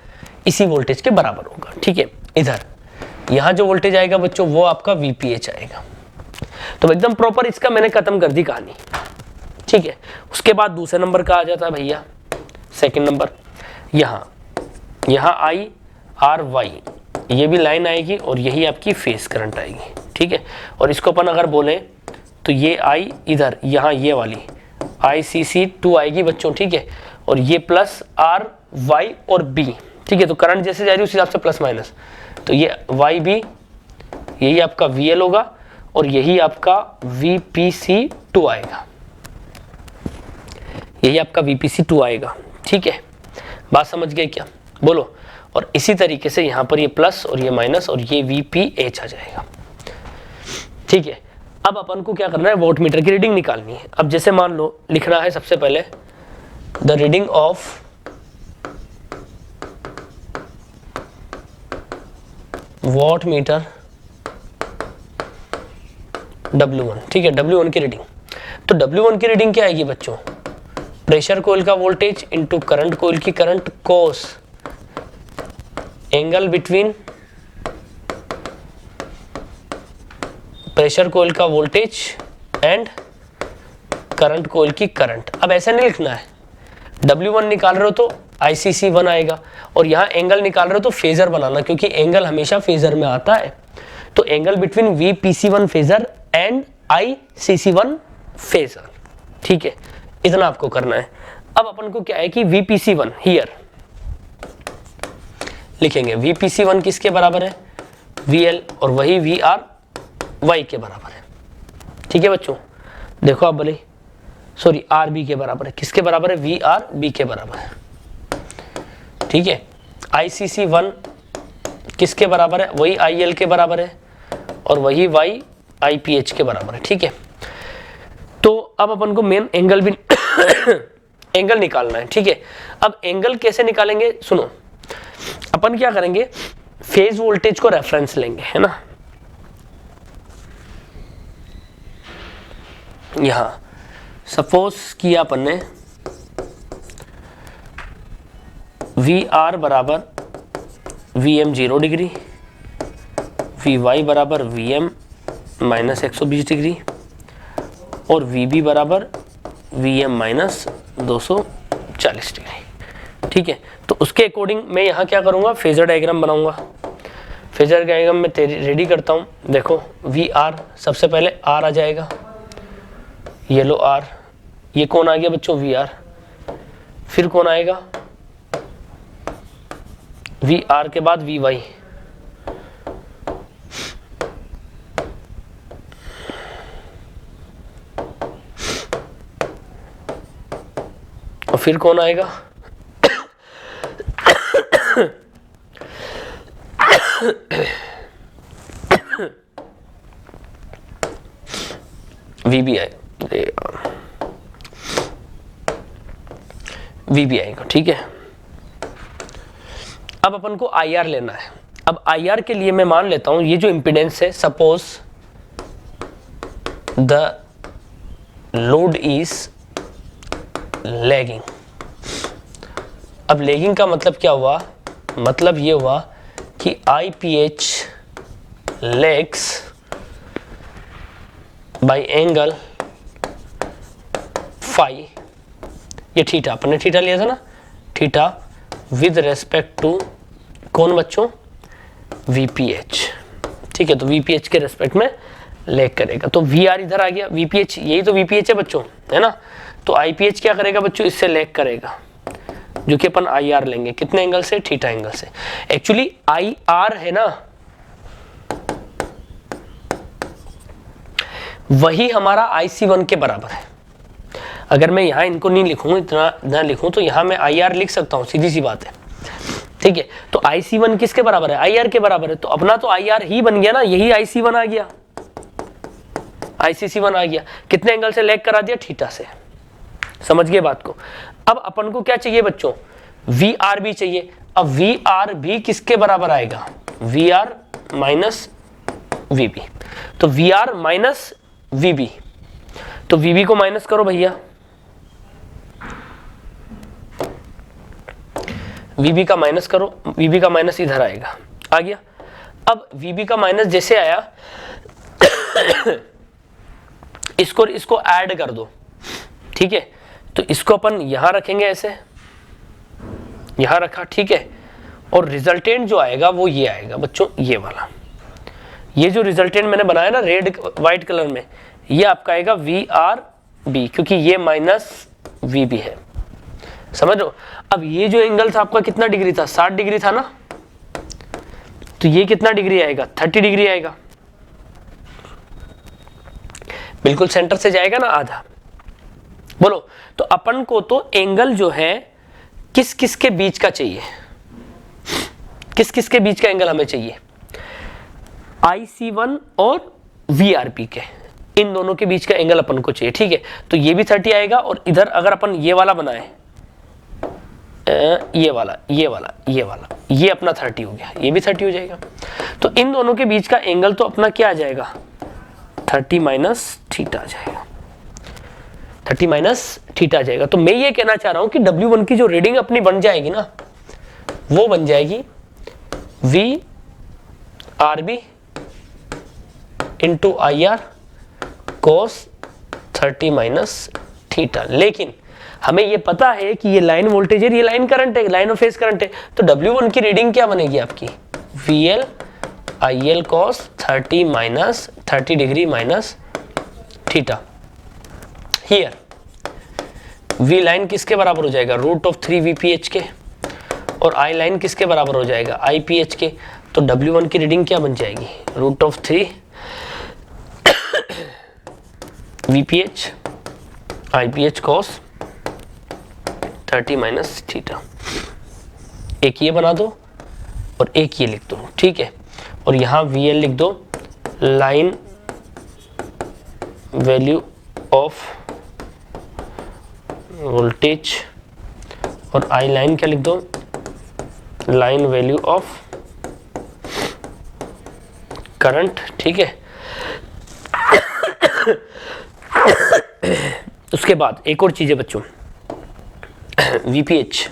इसी वोल्टेज के बराबर होगा, ठीक है। इधर यहां जो वोल्टेज आएगा बच्चों वो आपका VPH आएगा। तो एकदम प्रॉपर इसका मैंने खत्म कर दी कहानी, ठीक है। उसके बाद दूसरे नंबर का आ जाता है भैया, सेकंड नंबर, यहाँ IRY, ये भी लाइन आएगी और यही आपकी फेज करंट आएगी, ठीक है। और इसको अपन अगर बोले तो ये I इधर यहाँ ये वाली ICC2 आएगी बच्चों, ठीक है। और ये प्लस RY और B, ठीक है। तो करंट जैसे जा रही है उस हिसाब से प्लस माइनस, तो ये YB यही आपका VL होगा और यही आपका VPC2 आएगा, यही आपका VPC2 आएगा, ठीक है। बात समझ गए क्या, बोलो। और इसी तरीके से यहाँ पर ये प्लस और ये माइनस और ये VPH आ जाएगा, ठीक है। अब अपन को क्या करना है, वोल्ट मीटर की रीडिंग निकालनी है। अब जैसे मान लो लिखना है सबसे पहले the reading of watt meter W1, ठीक है, W1 की रीडिंग। तो W1 की रीडिंग क्या आएगी बच्चों, प्रेशर कॉइल का वोल्टेज इनटू करंट कॉइल की करंट कोस एंगल बिटवीन प्रेशर कॉइल का वोल्टेज एंड करंट कॉइल की करंट। अब ऐसा नहीं लिखना है, W1 निकाल रहे हो तो ICC1 आएगा और यहाँ एंगल निकाल रहे हो तो फेजर बनाना, क्योंकि एंगल हमेशा फेजर में आता है। तो angle between VPC1 phasor and ICC1 phasor, ठीक है, इतना आपको करना है। अब अपन को क्या है कि VPC1 हियर लिखेंगे, VPC1 किसके बराबर है, VL, और वही VRY के बराबर है, ठीक है बच्चों। देखो आप बोले सॉरी RB के बराबर है, किसके बराबर है, VRB के बराबर है, ठीक है। ICC1 किसके बराबर है, वही IL के बराबर है और वही YIPH के बराबर है, ठीक है। तो अब अपन को मेन एंगल भी एंगल निकालना है, ठीक है। अब एंगल कैसे निकालेंगे, सुनो, अपन क्या करेंगे, फेज वोल्टेज को रेफरेंस लेंगे, है ना। यहां सपोज किया अपन ने VR बराबर VM 0 डिग्री, VY बराबर VM माइनस 120 डिग्री और VB बराबर VM माइनस 240 डिग्री, ठीक है। तो उसके अकॉर्डिंग मैं यहाँ क्या करूँगा, फेजर डायग्राम बनाऊंगा। फेजर डायग्राम में रेडी करता हूँ। देखो VR सबसे पहले R आ जाएगा, ये लो R, ये कौन आ गया बच्चों, VR। फिर कौन आएगा, VR के बाद VY, और फिर कौन आएगा, VB आएगा। VB आएगा, ठीक है। अब अपन को IR लेना है। अब IR के लिए मैं मान लेता हूं ये जो इंपिडेंस है, suppose the load is lagging. अब लैगिंग का मतलब क्या हुआ? मतलब ये हुआ कि IPH lags by angle phi, ये थीटा, अपन ने थीटा लिया था ना, थीटा विद रेस्पेक्ट टू कौन बच्चों? VPH, ठीक है। तो VPH के रेस्पेक्ट में लैग करेगा, तो VR इधर आ गया, VPH यही तो VPH है बच्चों, है ना। तो IPH क्या करेगा बच्चों? इससे लैग करेगा, जो कि अपन IR लेंगे, कितने एंगल से? थीटा एंगल से। एक्चुअली IR है ना, वही हमारा IC1 के बराबर है। अगर मैं यहां इनको नहीं लिखूं, इतना ना लिखूं, तो यहां मैं IR लिख सकता हूं, सीधी सी बात है, ठीक है। तो IC1 किसके बराबर है? IR के बराबर है। तो अपना तो IR ही बन गया ना, यही IC1 आ गया, ICC1 आ गया। कितने एंगल से लैग करा दिया? थीटा से। समझ गए बात को? अब अपन को क्या चाहिए बच्चों? VR भी चाहिए। अब VR भी किसके बराबर आएगा? VR minus VB। तो VR माइनस VB, तो VB को माइनस करो भैया, VB का माइनस करो, VB का माइनस इधर आएगा, आ गया। अब VB का माइनस जैसे आया इसको ऐड कर दो, ठीक है। तो इसको अपन यहां रखेंगे, ऐसे यहां रखा, ठीक है। और रिजल्टेंट जो आएगा वो ये आएगा बच्चों, ये वाला, ये जो रिजल्टेंट मैंने बनाया ना रेड व्हाइट कलर में, ये आपका आएगा VRB, क्योंकि ये माइनस VB है, समझ लो। अब ये जो एंगल था आपका कितना डिग्री था? 60 डिग्री था ना, तो ये कितना डिग्री आएगा? 30 डिग्री आएगा, बिल्कुल सेंटर से जाएगा ना आधा। बोलो, तो अपन को तो एंगल जो है किस किस के बीच का चाहिए? किस किस के बीच का एंगल हमें चाहिए? IC1 और VRP के, इन दोनों के बीच का एंगल अपन को चाहिए, ठीक है। तो ये भी 30 आएगा, और इधर अगर अपन ये वाला बनाए, ये वाला, ये वाला, ये वाला, ये अपना 30 हो गया, ये भी 30 हो जाएगा। तो इन दोनों के बीच का एंगल तो अपना क्या आ जाएगा? 30 माइनस थीटा आ जाएगा, 30 माइनस थीटा आ जाएगा। तो मैं ये कहना चाह रहा हूं कि W1 की जो रीडिंग अपनी बन जाएगी ना, वो बन जाएगी VRB into IR cos 30 minus theta. लेकिन हमें ये पता है कि ये लाइन वोल्टेज है, ये लाइन करंट है, लाइन ऑफ फेज करंट है। तो W1 की रीडिंग क्या बनेगी आपकी? VL IL cos 30 minus 30 degree minus theta. Here V line किसके बराबर हो जाएगा? √3 VPH के, और I लाइन किसके बराबर हो जाएगा? IPH के। तो W1 की रीडिंग क्या बन जाएगी? √3 VPH IPH cos 30 minus theta. एक ये बना दो और एक ये लिख दो, ठीक है। और यहां VL लिख दो, लाइन वैल्यू ऑफ वोल्टेज, और I लाइन क्या लिख दो? लाइन वैल्यू ऑफ करंट, ठीक है। उसके बाद एक और चीज है बच्चों, VPH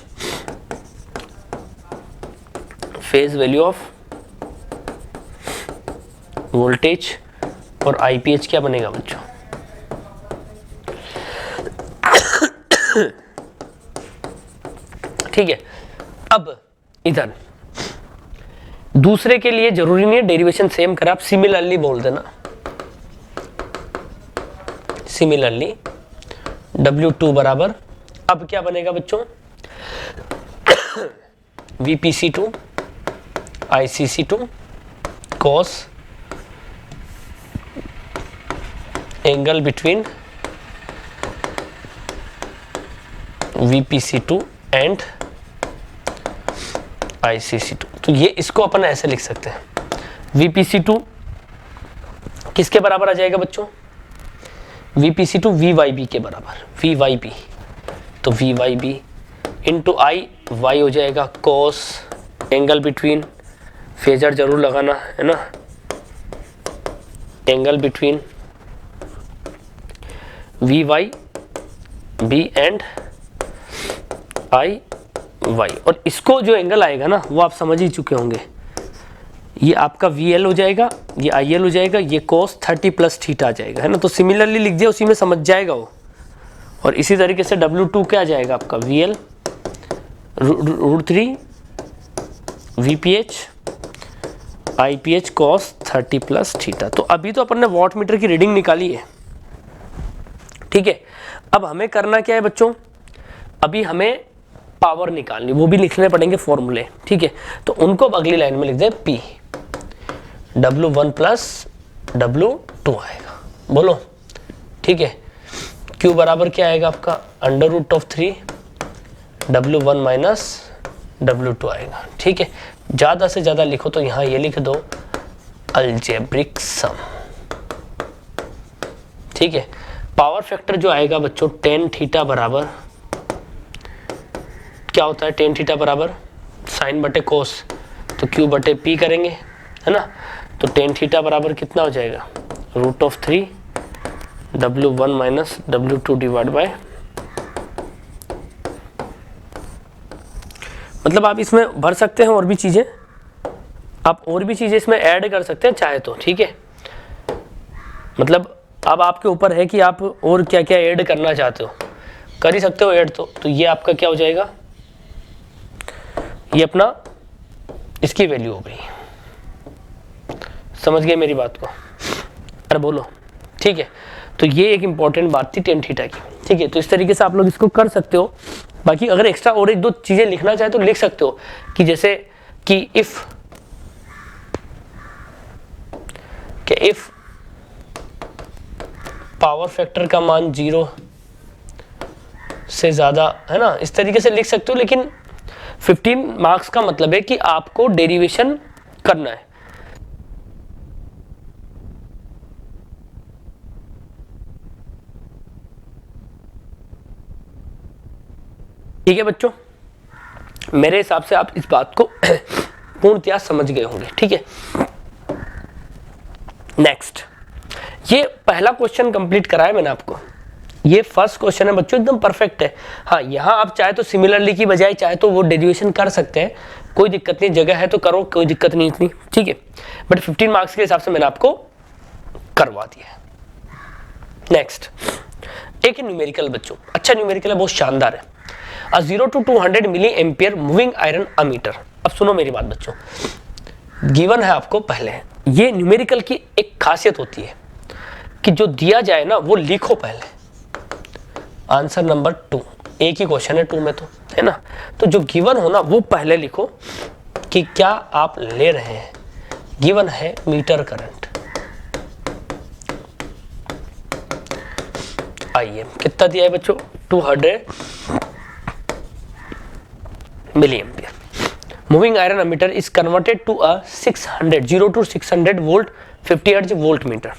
phase value of voltage, और IPH क्या बनेगा बच्चों? ठीक है। अब इधर दूसरे के लिए जरूरी नहीं है डेरिवेशन सेम कर, आप सिमिलरली बोल देना, सिमिलरली W2 बराबर, अब क्या बनेगा बच्चों? VPC2 ICC2 cos angle between VPC2 and ICC2। तो ये इसको अपन ऐसे लिख सकते हैं, VPC2 किसके बराबर आ जाएगा बच्चों? VPC2 VYB के बराबर, VYB। तो VYB इंटू आई वाई हो जाएगा कोस एंगल बिटवीन, फेजर जरूर लगाना है ना, angle between V Y B and I Y. और इसको जो एंगल आएगा ना वो आप समझ ही चुके होंगे, ये आपका वी एल हो जाएगा, ये आई एल हो जाएगा, ये कोस 30 प्लस थीटा आ जाएगा, है ना। तो सिमिलरली लिख दिया, उसी में समझ जाएगा वो। और इसी तरीके से W2 क्या आ जाएगा आपका V L √3 VPH IPH cos 30 plus theta. तो अभी तो अपन ने वॉट मीटर की रीडिंग निकाली है, ठीक है। अब हमें करना क्या है बच्चों, अभी हमें पावर निकालनी, वो भी लिखने पड़ेंगे फॉर्मूले, ठीक है। तो उनको अब अगली लाइन में लिख दे P W1 प्लस W2 आएगा, बोलो, ठीक है। Q बराबर क्या आएगा आपका √3 W1 माइनस W2 आएगा, ठीक है। ज़्यादा से ज़्यादा लिखो तो यहाँ ये लिख दो अलजेब्रिक सम, ठीक है। पावर फैक्टर जो आएगा बच्चों tan थीटा बराबर क्या होता है, tan थीटा बराबर साइन बटे कोस, तो Q बटे P करेंगे, है ना। तो tan थीटा बराबर कितना हो जाएगा √3 W1 minus W2 divide by, मतलब आप इसमें भर सकते हैं और भी चीज़ें, आप और भी चीज़ें इसमें ऐड कर सकते हैं चाहे तो, ठीक है। मतलब अब आपके ऊपर है कि आप और क्या क्या ऐड करना चाहते हो, कर ही सकते हो ऐड। तो ये आपका क्या हो जाएगा, ये अपना इसकी वैल्यू हो गई, समझ गए मेरी बात को, अरे बोलो, ठीक है। तो ये एक इंपॉर्टेंट बात थी tan थीटा की, ठीक है। तो इस तरीके से आप लोग इसको कर सकते हो। बाकी अगर एक्स्ट्रा और एक दो चीजें लिखना चाहे तो लिख सकते हो, कि जैसे कि इफ पावर फैक्टर का मान 0 से ज्यादा, है ना, इस तरीके से लिख सकते हो। लेकिन 15 मार्क्स का मतलब है कि आपको डेरिवेशन करना है। ठीक है बच्चों, मेरे हिसाब से आप इस बात को पूर्णतया समझ गए होंगे, ठीक है। नेक्स्ट, ये पहला क्वेश्चन कंप्लीट कराया मैंने आपको, ये फर्स्ट क्वेश्चन है बच्चों, एकदम परफेक्ट है। हाँ, यहाँ आप चाहे तो सिमिलरली की बजाय चाहे तो वो डेरिवेशन कर सकते हैं, कोई दिक्कत नहीं, जगह है तो करो, कोई दिक्कत नहीं इतनी, ठीक है। बट 15 मार्क्स के हिसाब से मैंने आपको करवा दिया है। नेक्स्ट, एक न्यूमेरिकल बच्चों, अच्छा न्यूमेरिकल है, बहुत शानदार है। 0 to 200 milliampere moving iron ammeter. अब सुनो मेरी बात बच्चों, गिवन है आपको पहले, ये न्यूमेरिकल की एक खासियत होती है कि जो दिया जाए ना वो लिखो पहले। आंसर नंबर 2, एक ही क्वेश्चन है 2 में तो, है ना। तो जो गिवन हो ना वो पहले लिखो कि क्या आप ले रहे हैं। गिवन है मीटर करंट, आइए कितना दिया है बच्चों, 200 milliampere. Moving iron ammeter is converted to a 600 0 to 600 volt 50 hertz volt meter,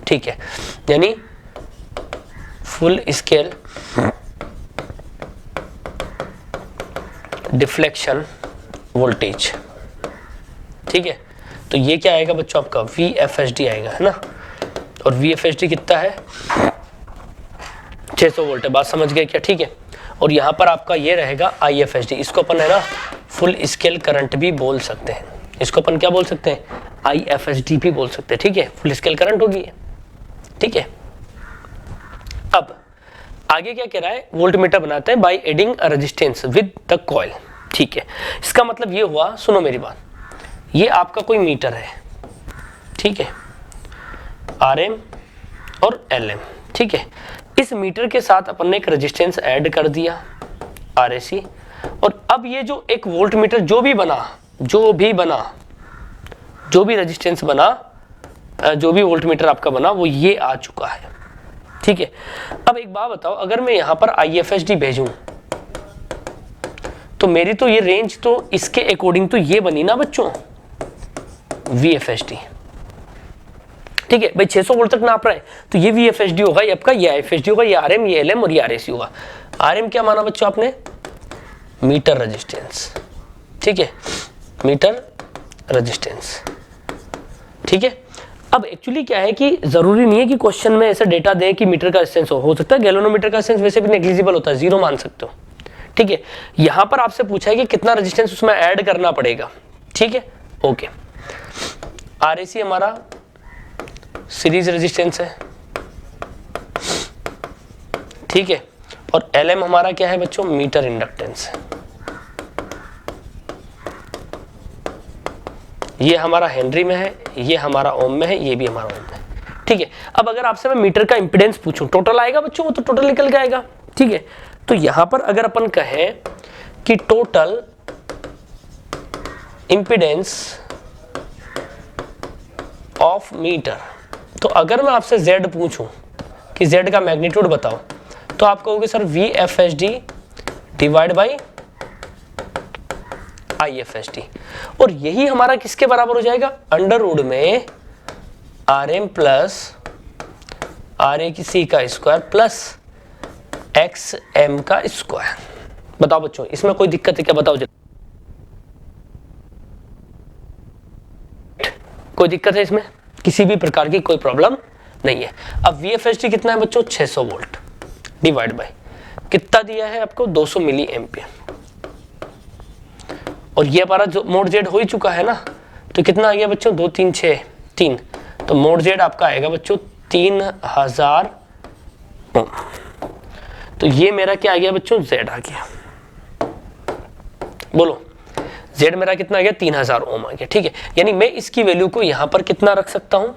ठीक है। यानी फुल स्केल डिफ्लेक्शन वोल्टेज, ठीक है। तो ये क्या आएगा बच्चों आपका VFSD आएगा, है ना। और VFSD कितना है 600 वोल्ट है, बात समझ गए क्या, ठीक है। और यहाँ पर आपका ये रहेगा IFSD, इसको अपन है ना फुल स्केल करंट भी बोल सकते हैं, इसको अपन क्या बोल सकते हैं IFSD भी बोल सकते हैं, ठीक है। फुल स्केल करंट होगी, ठीक है। अब आगे क्या कह रहा है, वोल्ट मीटर बनाते हैं by adding a resistance with the coil, ठीक है। इसका मतलब ये हुआ, सुनो मेरी बात, ये आपका कोई मीटर है, ठीक है, RM और LM, ठीक है। इस मीटर के साथ अपन ने एक रेजिस्टेंस ऐड कर दिया RAC, और अब ये जो एक वोल्ट मीटर जो भी रेजिस्टेंस बना, जो भी वोल्ट मीटर आपका बना वो ये आ चुका है, ठीक है। अब एक बात बताओ, अगर मैं यहां पर IFSD भेजूं तो मेरी तो ये रेंज तो इसके अकॉर्डिंग तो ये बनी ना बच्चों VFSD, ठीक है भाई। 600 वोल्ट तक नाप रहा है तो ये VFSD होगा, ये आपका ये IFSD होगा, ये RM, ये LM और ये RAC होगा। RM क्या माना बच्चों आपने मीटर रेजिस्टेंस, ठीक है, मीटर रेजिस्टेंस, ठीक है। अब एक्चुअली क्या है कि जरूरी नहीं है कि क्वेश्चन में ऐसा डेटा दे कि मीटर का रेजिस्टेंस हो सकता है गैल्वेनोमीटर का रेजिस्टेंस वैसे भी नेग्लिजिबल होता है, 0 मान सकते हो, ठीक है। यहां पर आपसे पूछा है कि कितना रेजिस्टेंस उसमें ऐड करना पड़ेगा, ठीक है, ओके। आरएसी हमारा सीरीज रेजिस्टेंस है, ठीक है, और एलएम हमारा क्या है बच्चों, मीटर इंडक्टेंस है। ये हमारा हेनरी में है, ये हमारा ओम में है, ये भी हमारा ओम में, ठीक है। अब अगर आपसे मैं मीटर का इंपीडेंस पूछूं, टोटल आएगा बच्चों, वो तो टोटल निकल के आएगा, ठीक है। तो यहां पर अगर अपन कहें कि टोटल इंपीडेंस ऑफ मीटर, तो अगर मैं आपसे Z पूछूं कि Z का मैग्नीट्यूड बताओ, तो आप कहोगे sir VFSD divide by IFSD, और यही हमारा किसके बराबर हो जाएगा, अंडर रूट में RM प्लस RAC का स्क्वायर प्लस XM का स्क्वायर। बताओ बच्चों इसमें कोई दिक्कत है क्या, बताओ जरा, कोई दिक्कत है इसमें, किसी भी प्रकार की कोई प्रॉब्लम नहीं है। अब VFSD कितना है बच्चों, 600 वोल्ट डिवाइड बाय कितना दिया है आपको, 200 मिली एम्पियर, और ये हमारा जो मोड जेड हो ही चुका है ना, तो कितना आ गया बच्चों, 2 3 6 3, तो मोड जेड आपका आएगा बच्चों 3000 ओम। तो ये मेरा क्या आ गया बच्चों, जेड आ गया, बोलो जेड मेरा कितना आ गया, 3000 ओम आ गया, ठीक है। यानी मैं इसकी वैल्यू को यहां पर कितना रख सकता हूं,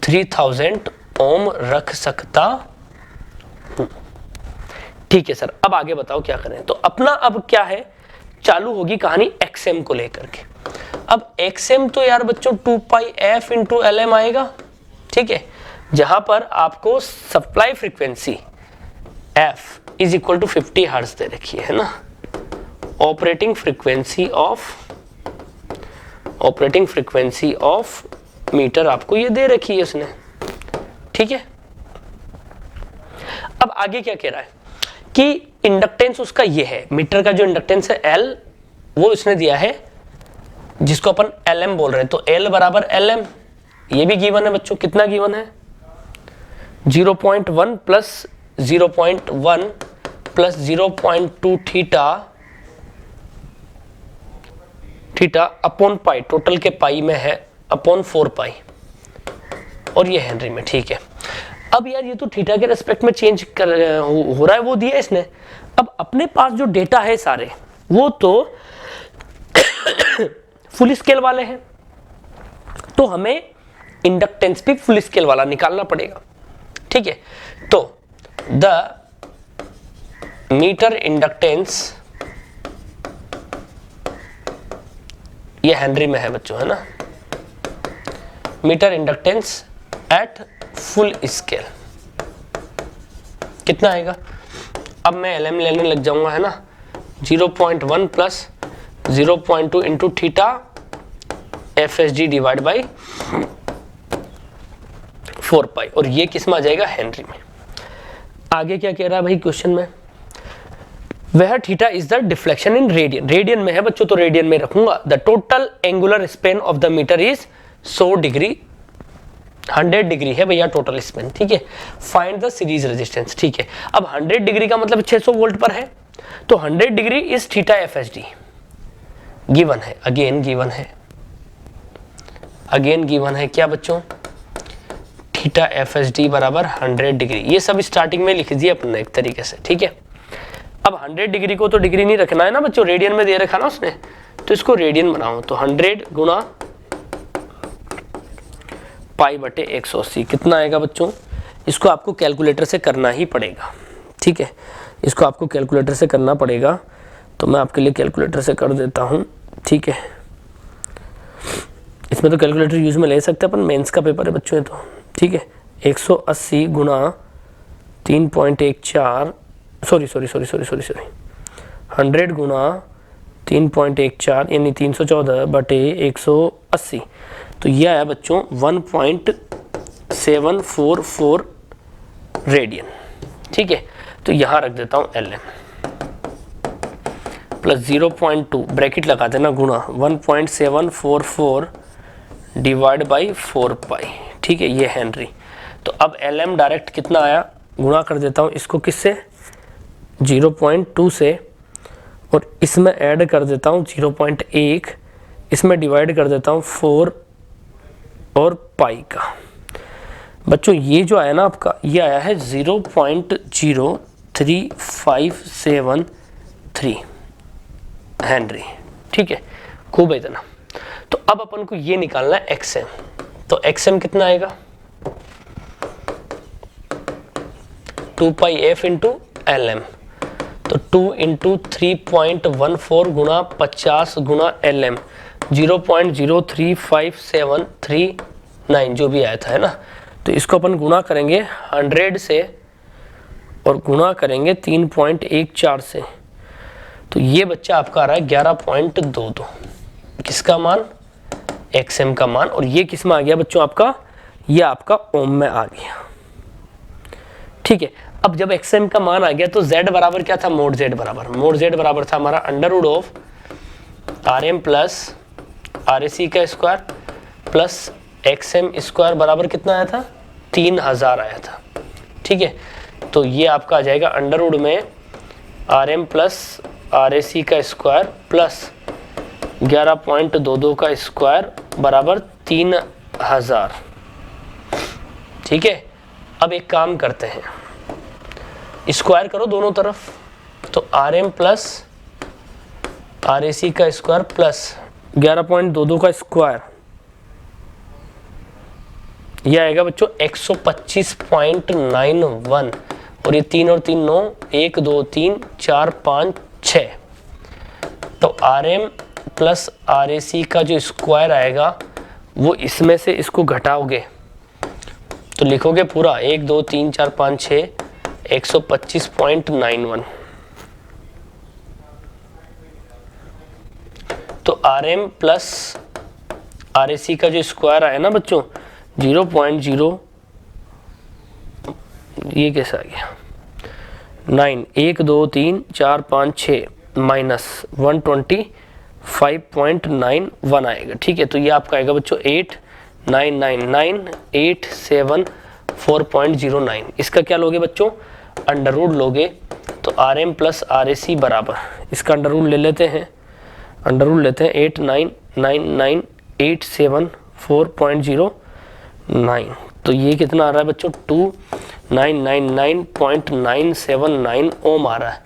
3000 ओम रख सकता हूं, ठीक है सर। अब आगे बताओ क्या करें, तो अपना अब क्या है, चालू होगी कहानी XM को लेकर के। अब XM तो यार बच्चों 2 पाई f इंटू LM आएगा, ठीक है, जहां पर आपको supply frequency f is equal to 50 hertz दे रखी है ना, ऑपरेटिंग फ्रीक्वेंसी ऑफ मीटर आपको ये दे रखी है उसने, ठीक है। अब आगे क्या कह रहा है कि इंडक्टेंस उसका ये है, मीटर का जो इंडक्टेंस है L, वो इसने दिया है जिसको अपन LM बोल रहे हैं, तो L बराबर LM, ये भी गिवन है बच्चों, कितना गिवन है, 0.1 plus 0.1 plus 0.2 theta upon pi, total के पाई में है अपॉन 4 पाई, और ये हेनरी में, ठीक है। अब यार ये तो थीटा के रेस्पेक्ट में चेंज हो रहा है, वो दिया इसने। अब अपने पास जो डेटा है सारे वो तो फुल स्केल वाले हैं, तो हमें इंडक्टेंस भी फुल स्केल वाला निकालना पड़ेगा, ठीक है। तो द मीटर इंडक्टेंस, ये हेनरी में है बच्चों, है ना, meter inductance at full scale कितना आएगा। अब मैं LM लेने लग जाऊंगा, है ना, 0.1 plus 0.2 into theta FSD divide by 4 पाई, और ये किस में आ जाएगा, हेनरी में। आगे क्या कह रहा है भाई क्वेश्चन में, वह theta is the deflection in radian, radian में है बच्चों तो रेडियन में रखूंगा। The total angular span of the meter is 100 degree, 100 degree है भैया टोटल स्पेन, ठीक है। फाइंड द सीरीज रेजिस्टेंस, ठीक है। अब 100 डिग्री का मतलब 600 वोल्ट पर है, तो 100 degree is theta FSD given है, अगेन गिवन है क्या बच्चों, थीटा FSD बराबर 100 डिग्री। ये सब स्टार्टिंग में लिख दिया अपने एक तरीके से, ठीक है। अब 100 डिग्री को तो डिग्री नहीं रखना है ना बच्चों, रेडियन में दे रखा ना उसने, तो इसको रेडियन बनाओ, तो 100 गुना पाई बटे 180 कितना आएगा बच्चों, इसको आपको कैलकुलेटर से करना ही पड़ेगा, ठीक है, इसको आपको कैलकुलेटर से करना पड़ेगा। तो मैं आपके लिए कैलकुलेटर से कर देता हूं, ठीक है। इसमें तो कैलकुलेटर यूज में ले सकते हैं अपन, मेंस का पेपर है बच्चों ये तो, ठीक है। 180 गुना 3.14 सॉरी 100 गुना 3.14 यानी 314 बटे 180, तो यह आया बच्चों 1.744 रेडियन, ठीक है। तो यहां रख देता हूं LM, प्लस 0.2 ब्रैकेट लगा देना गुणा 1.744 डिवाइड बाई 4 पाई, ठीक है, ये हेनरी। तो अब LM डायरेक्ट कितना आया, गुणा कर देता हूँ इसको किससे, 0.2 से, और इसमें ऐड कर देता हूँ 0.1, इसमें डिवाइड कर देता हूँ 4 और पाई का। बच्चों ये जो आया ना आपका, ये आया है 0.03573 हेनरी, ठीक है, खूब है इतना। तो अब अपन को ये निकालना है XM। तो XM कितना आएगा, 2 पाई F इंटू LM। तो 2 इंटू 3.14 गुणा 50 गुणा LM, 0.03573 जो भी आया था, है ना। तो इसको अपन गुणा करेंगे 100 से और गुणा करेंगे 3.14 से, तो ये बच्चा आपका आ रहा है 11.22। किसका मान, XM का मान। और ये किस में आ गया बच्चों आपका, ये आपका ओम में आ गया, ठीक है। अब जब XM का मान आ गया तो Z बराबर क्या था, मोड Z बराबर था हमारा under root of RM plus RAC का स्क्वायर प्लस XM स्क्वायर बराबर कितना आया था, 3000 आया था, ठीक है। तो ये आपका आ जाएगा अंडर रूट में RM प्लस RAC का स्क्वायर प्लस 11.22 का स्क्वायर बराबर 3000, ठीक है। अब एक काम करते हैं, स्क्वायर करो दोनों तरफ। तो RM प्लस RAC का स्क्वायर प्लस 11.22 का स्क्वायर, यह आएगा बच्चों 125.91, और ये 3 और 3 9, 1 2 3 4 5 6। तो RM प्लस RAC का जो स्क्वायर आएगा वो इसमें से इसको घटाओगे तो लिखोगे पूरा 1 2 3 4 5 6 125.91। तो RM प्लस RAC का जो स्क्वायर आया ना बच्चों 0.0, ये कैसा आ गया 9, 1 2 3 4 5 6 माइनस 125.91 आएगा, ठीक है। तो ये आपका आएगा बच्चों 8999874.09। इसका क्या लोगे बच्चों, अंडर रूट लोगे। तो RM प्लस RAC बराबर, इसका अंडर रूट ले लेते हैं, 8999874.09। तो ये कितना आ रहा है बच्चों, 2999.979 ओम आ रहा है।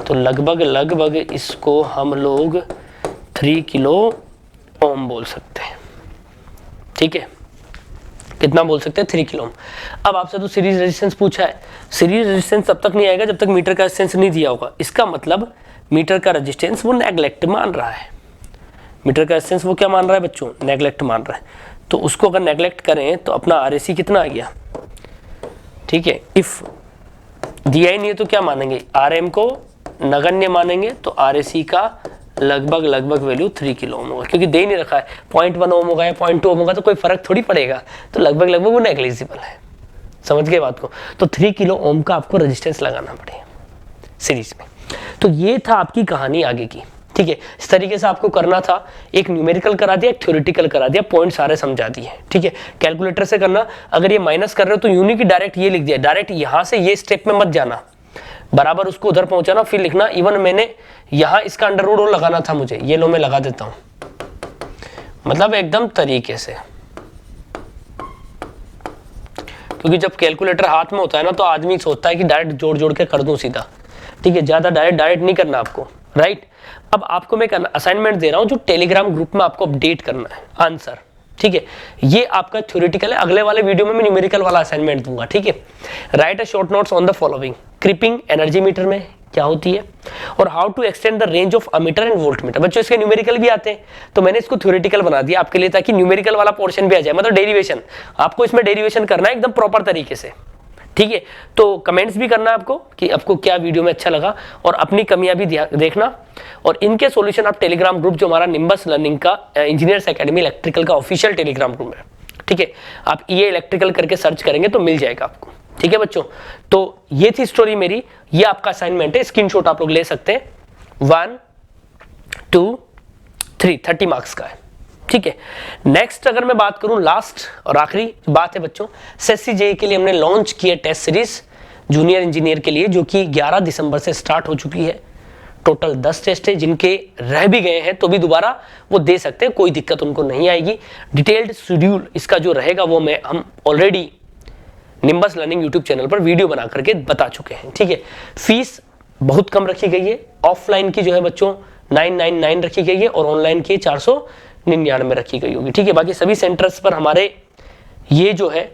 तो लगभग इसको हम लोग 3 किलो ओम बोल सकते हैं, ठीक है। कितना बोल सकते हैं, 3 किलो ओम। अब आपसे तो सीरीज रेजिस्टेंस पूछा है, सीरीज रेजिस्टेंस तब तक नहीं आएगा जब तक मीटर का रेजिस्टेंस नहीं दिया होगा। इसका मतलब मीटर का रेजिस्टेंस वो नेगलेक्ट मान रहा है, मीटर का रेजिस्टेंस वो क्या मान रहा है बच्चों, नेगलेक्ट मान रहा है। तो उसको अगर नेगलेक्ट करें तो अपना RAC कितना आ गया, ठीक है। इफ दिया ही नहीं है तो क्या मानेंगे, RM को नगण्य मानेंगे, तो RAC का लगभग वैल्यू 3 किलो ओम होगा, क्योंकि दे ही नहीं रखा है। 0.1 ओम होगा या 0.2 ओम होगा तो कोई फर्क थोड़ी पड़ेगा, तो लगभग वो नेग्लिजिबल है। समझ गए बात को। तो 3 किलो ओम का आपको रेजिस्टेंस लगाना पड़ेगा सीरीज में। तो ये था आपकी कहानी आगे की, ठीक है। इस तरीके से आपको करना था, एक न्यूमेरिकल करा दिया, एक थ्योरेटिकल करा दिया, पॉइंट सारे समझा दिए, ठीक है। कैलकुलेटर से करना, अगर ये माइनस कर रहे हो तो यूनिक की डायरेक्ट ये लिख दिया, डायरेक्ट यहां से ये स्टेप में मत जाना, बराबर उसको उधर पहुंचाना फिर लिखना। इवन मैंने यहां इसका अंडर रूट लगाना था मुझे, ये लो मैं लगा देता हूं, मतलब एकदम तरीके से, क्योंकि जब कैलकुलेटर हाथ में होता है ना तो आदमी सोचता है कि डायरेक्ट जोड़ के कर दूं सीधा, ठीक है। ज्यादा डायरेक्ट नहीं करना आपको, राइट। अब आपको मैं असाइनमेंट दे रहा हूं जो टेलीग्राम ग्रुप में आपको अपडेट करना है आंसर, ठीक है। ये आपका थ्योरेटिकल है, अगले वाले वीडियो में मैं न्यूमेरिकल वाला असाइनमेंट दूंगा, ठीक है। Write a short notes on the following, creeping energy meter में क्या होती है, और how to extend the range of ammeter and volt meter. बच्चों इसके न्यूमेरिकल भी आते हैं, तो मैंने इसको थ्योरेटिकल बना दिया आपके लिए ताकि न्यूमेरिकल वाला पोर्शन भी आ जाए, मतलब डेरिवेशन। आपको इसमें डेरिवेशन करना है एकदम प्रॉपर तरीके से, ठीक है। तो कमेंट्स भी करना है आपको कि आपको क्या वीडियो में अच्छा लगा, और अपनी कमियां भी देखना। और इनके सॉल्यूशन आप टेलीग्राम ग्रुप जो हमारा निम्बस लर्निंग का इंजीनियर्स एकेडमी इलेक्ट्रिकल का ऑफिशियल टेलीग्राम ग्रुप है, ठीक है। आप ये इलेक्ट्रिकल करके सर्च करेंगे तो मिल जाएगा आपको, ठीक है बच्चों। तो ये थी स्टोरी मेरी, ये आपका असाइनमेंट है, स्क्रीनशॉट आप लोग ले सकते हैं। 1, 2 3 30 मार्क्स का है, ठीक है। नेक्स्ट अगर मैं बात करूं, लास्ट और आखिरी बात है बच्चों, एसएससी जेईई के लिए हमने लॉन्च किया टेस्ट सीरीज जूनियर इंजीनियर के लिए, जो कि 11 दिसंबर से स्टार्ट हो चुकी है। टोटल 10 टेस्ट है, जिनके रह भी गए हैं तो भी दोबारा वो दे सकते हैं, कोई दिक्कत उनको नहीं आएगी। डिटेल्ड शेड्यूल इसका जो रहेगा वो हम already nimbus learning YouTube channel पर वीडियो बना करके बता चुके हैं, ठीक है। फीस बहुत कम रखी गई है, ऑफलाइन की जो है बच्चों 999 रखी गई है और ऑनलाइन की 499 रखी गई होगी, ठीक है। बाकी सभी सेंटर्स पर हमारे ये जो है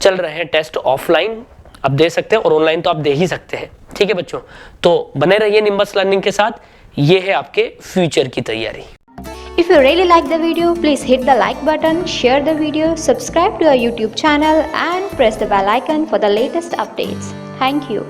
चल रहे हैं टेस्ट, ऑफलाइन आप दे सकते हैं और ऑनलाइन तो आप दे ही सकते हैं, ठीक है बच्चों। तो बने रहिए निम्बस लर्निंग के साथ, ये है आपके फ्यूचर की तैयारी। If you really like the video, please hit the like button, share the video, subscribe to our YouTube channel and press the bell icon for the latest updates. Thank you.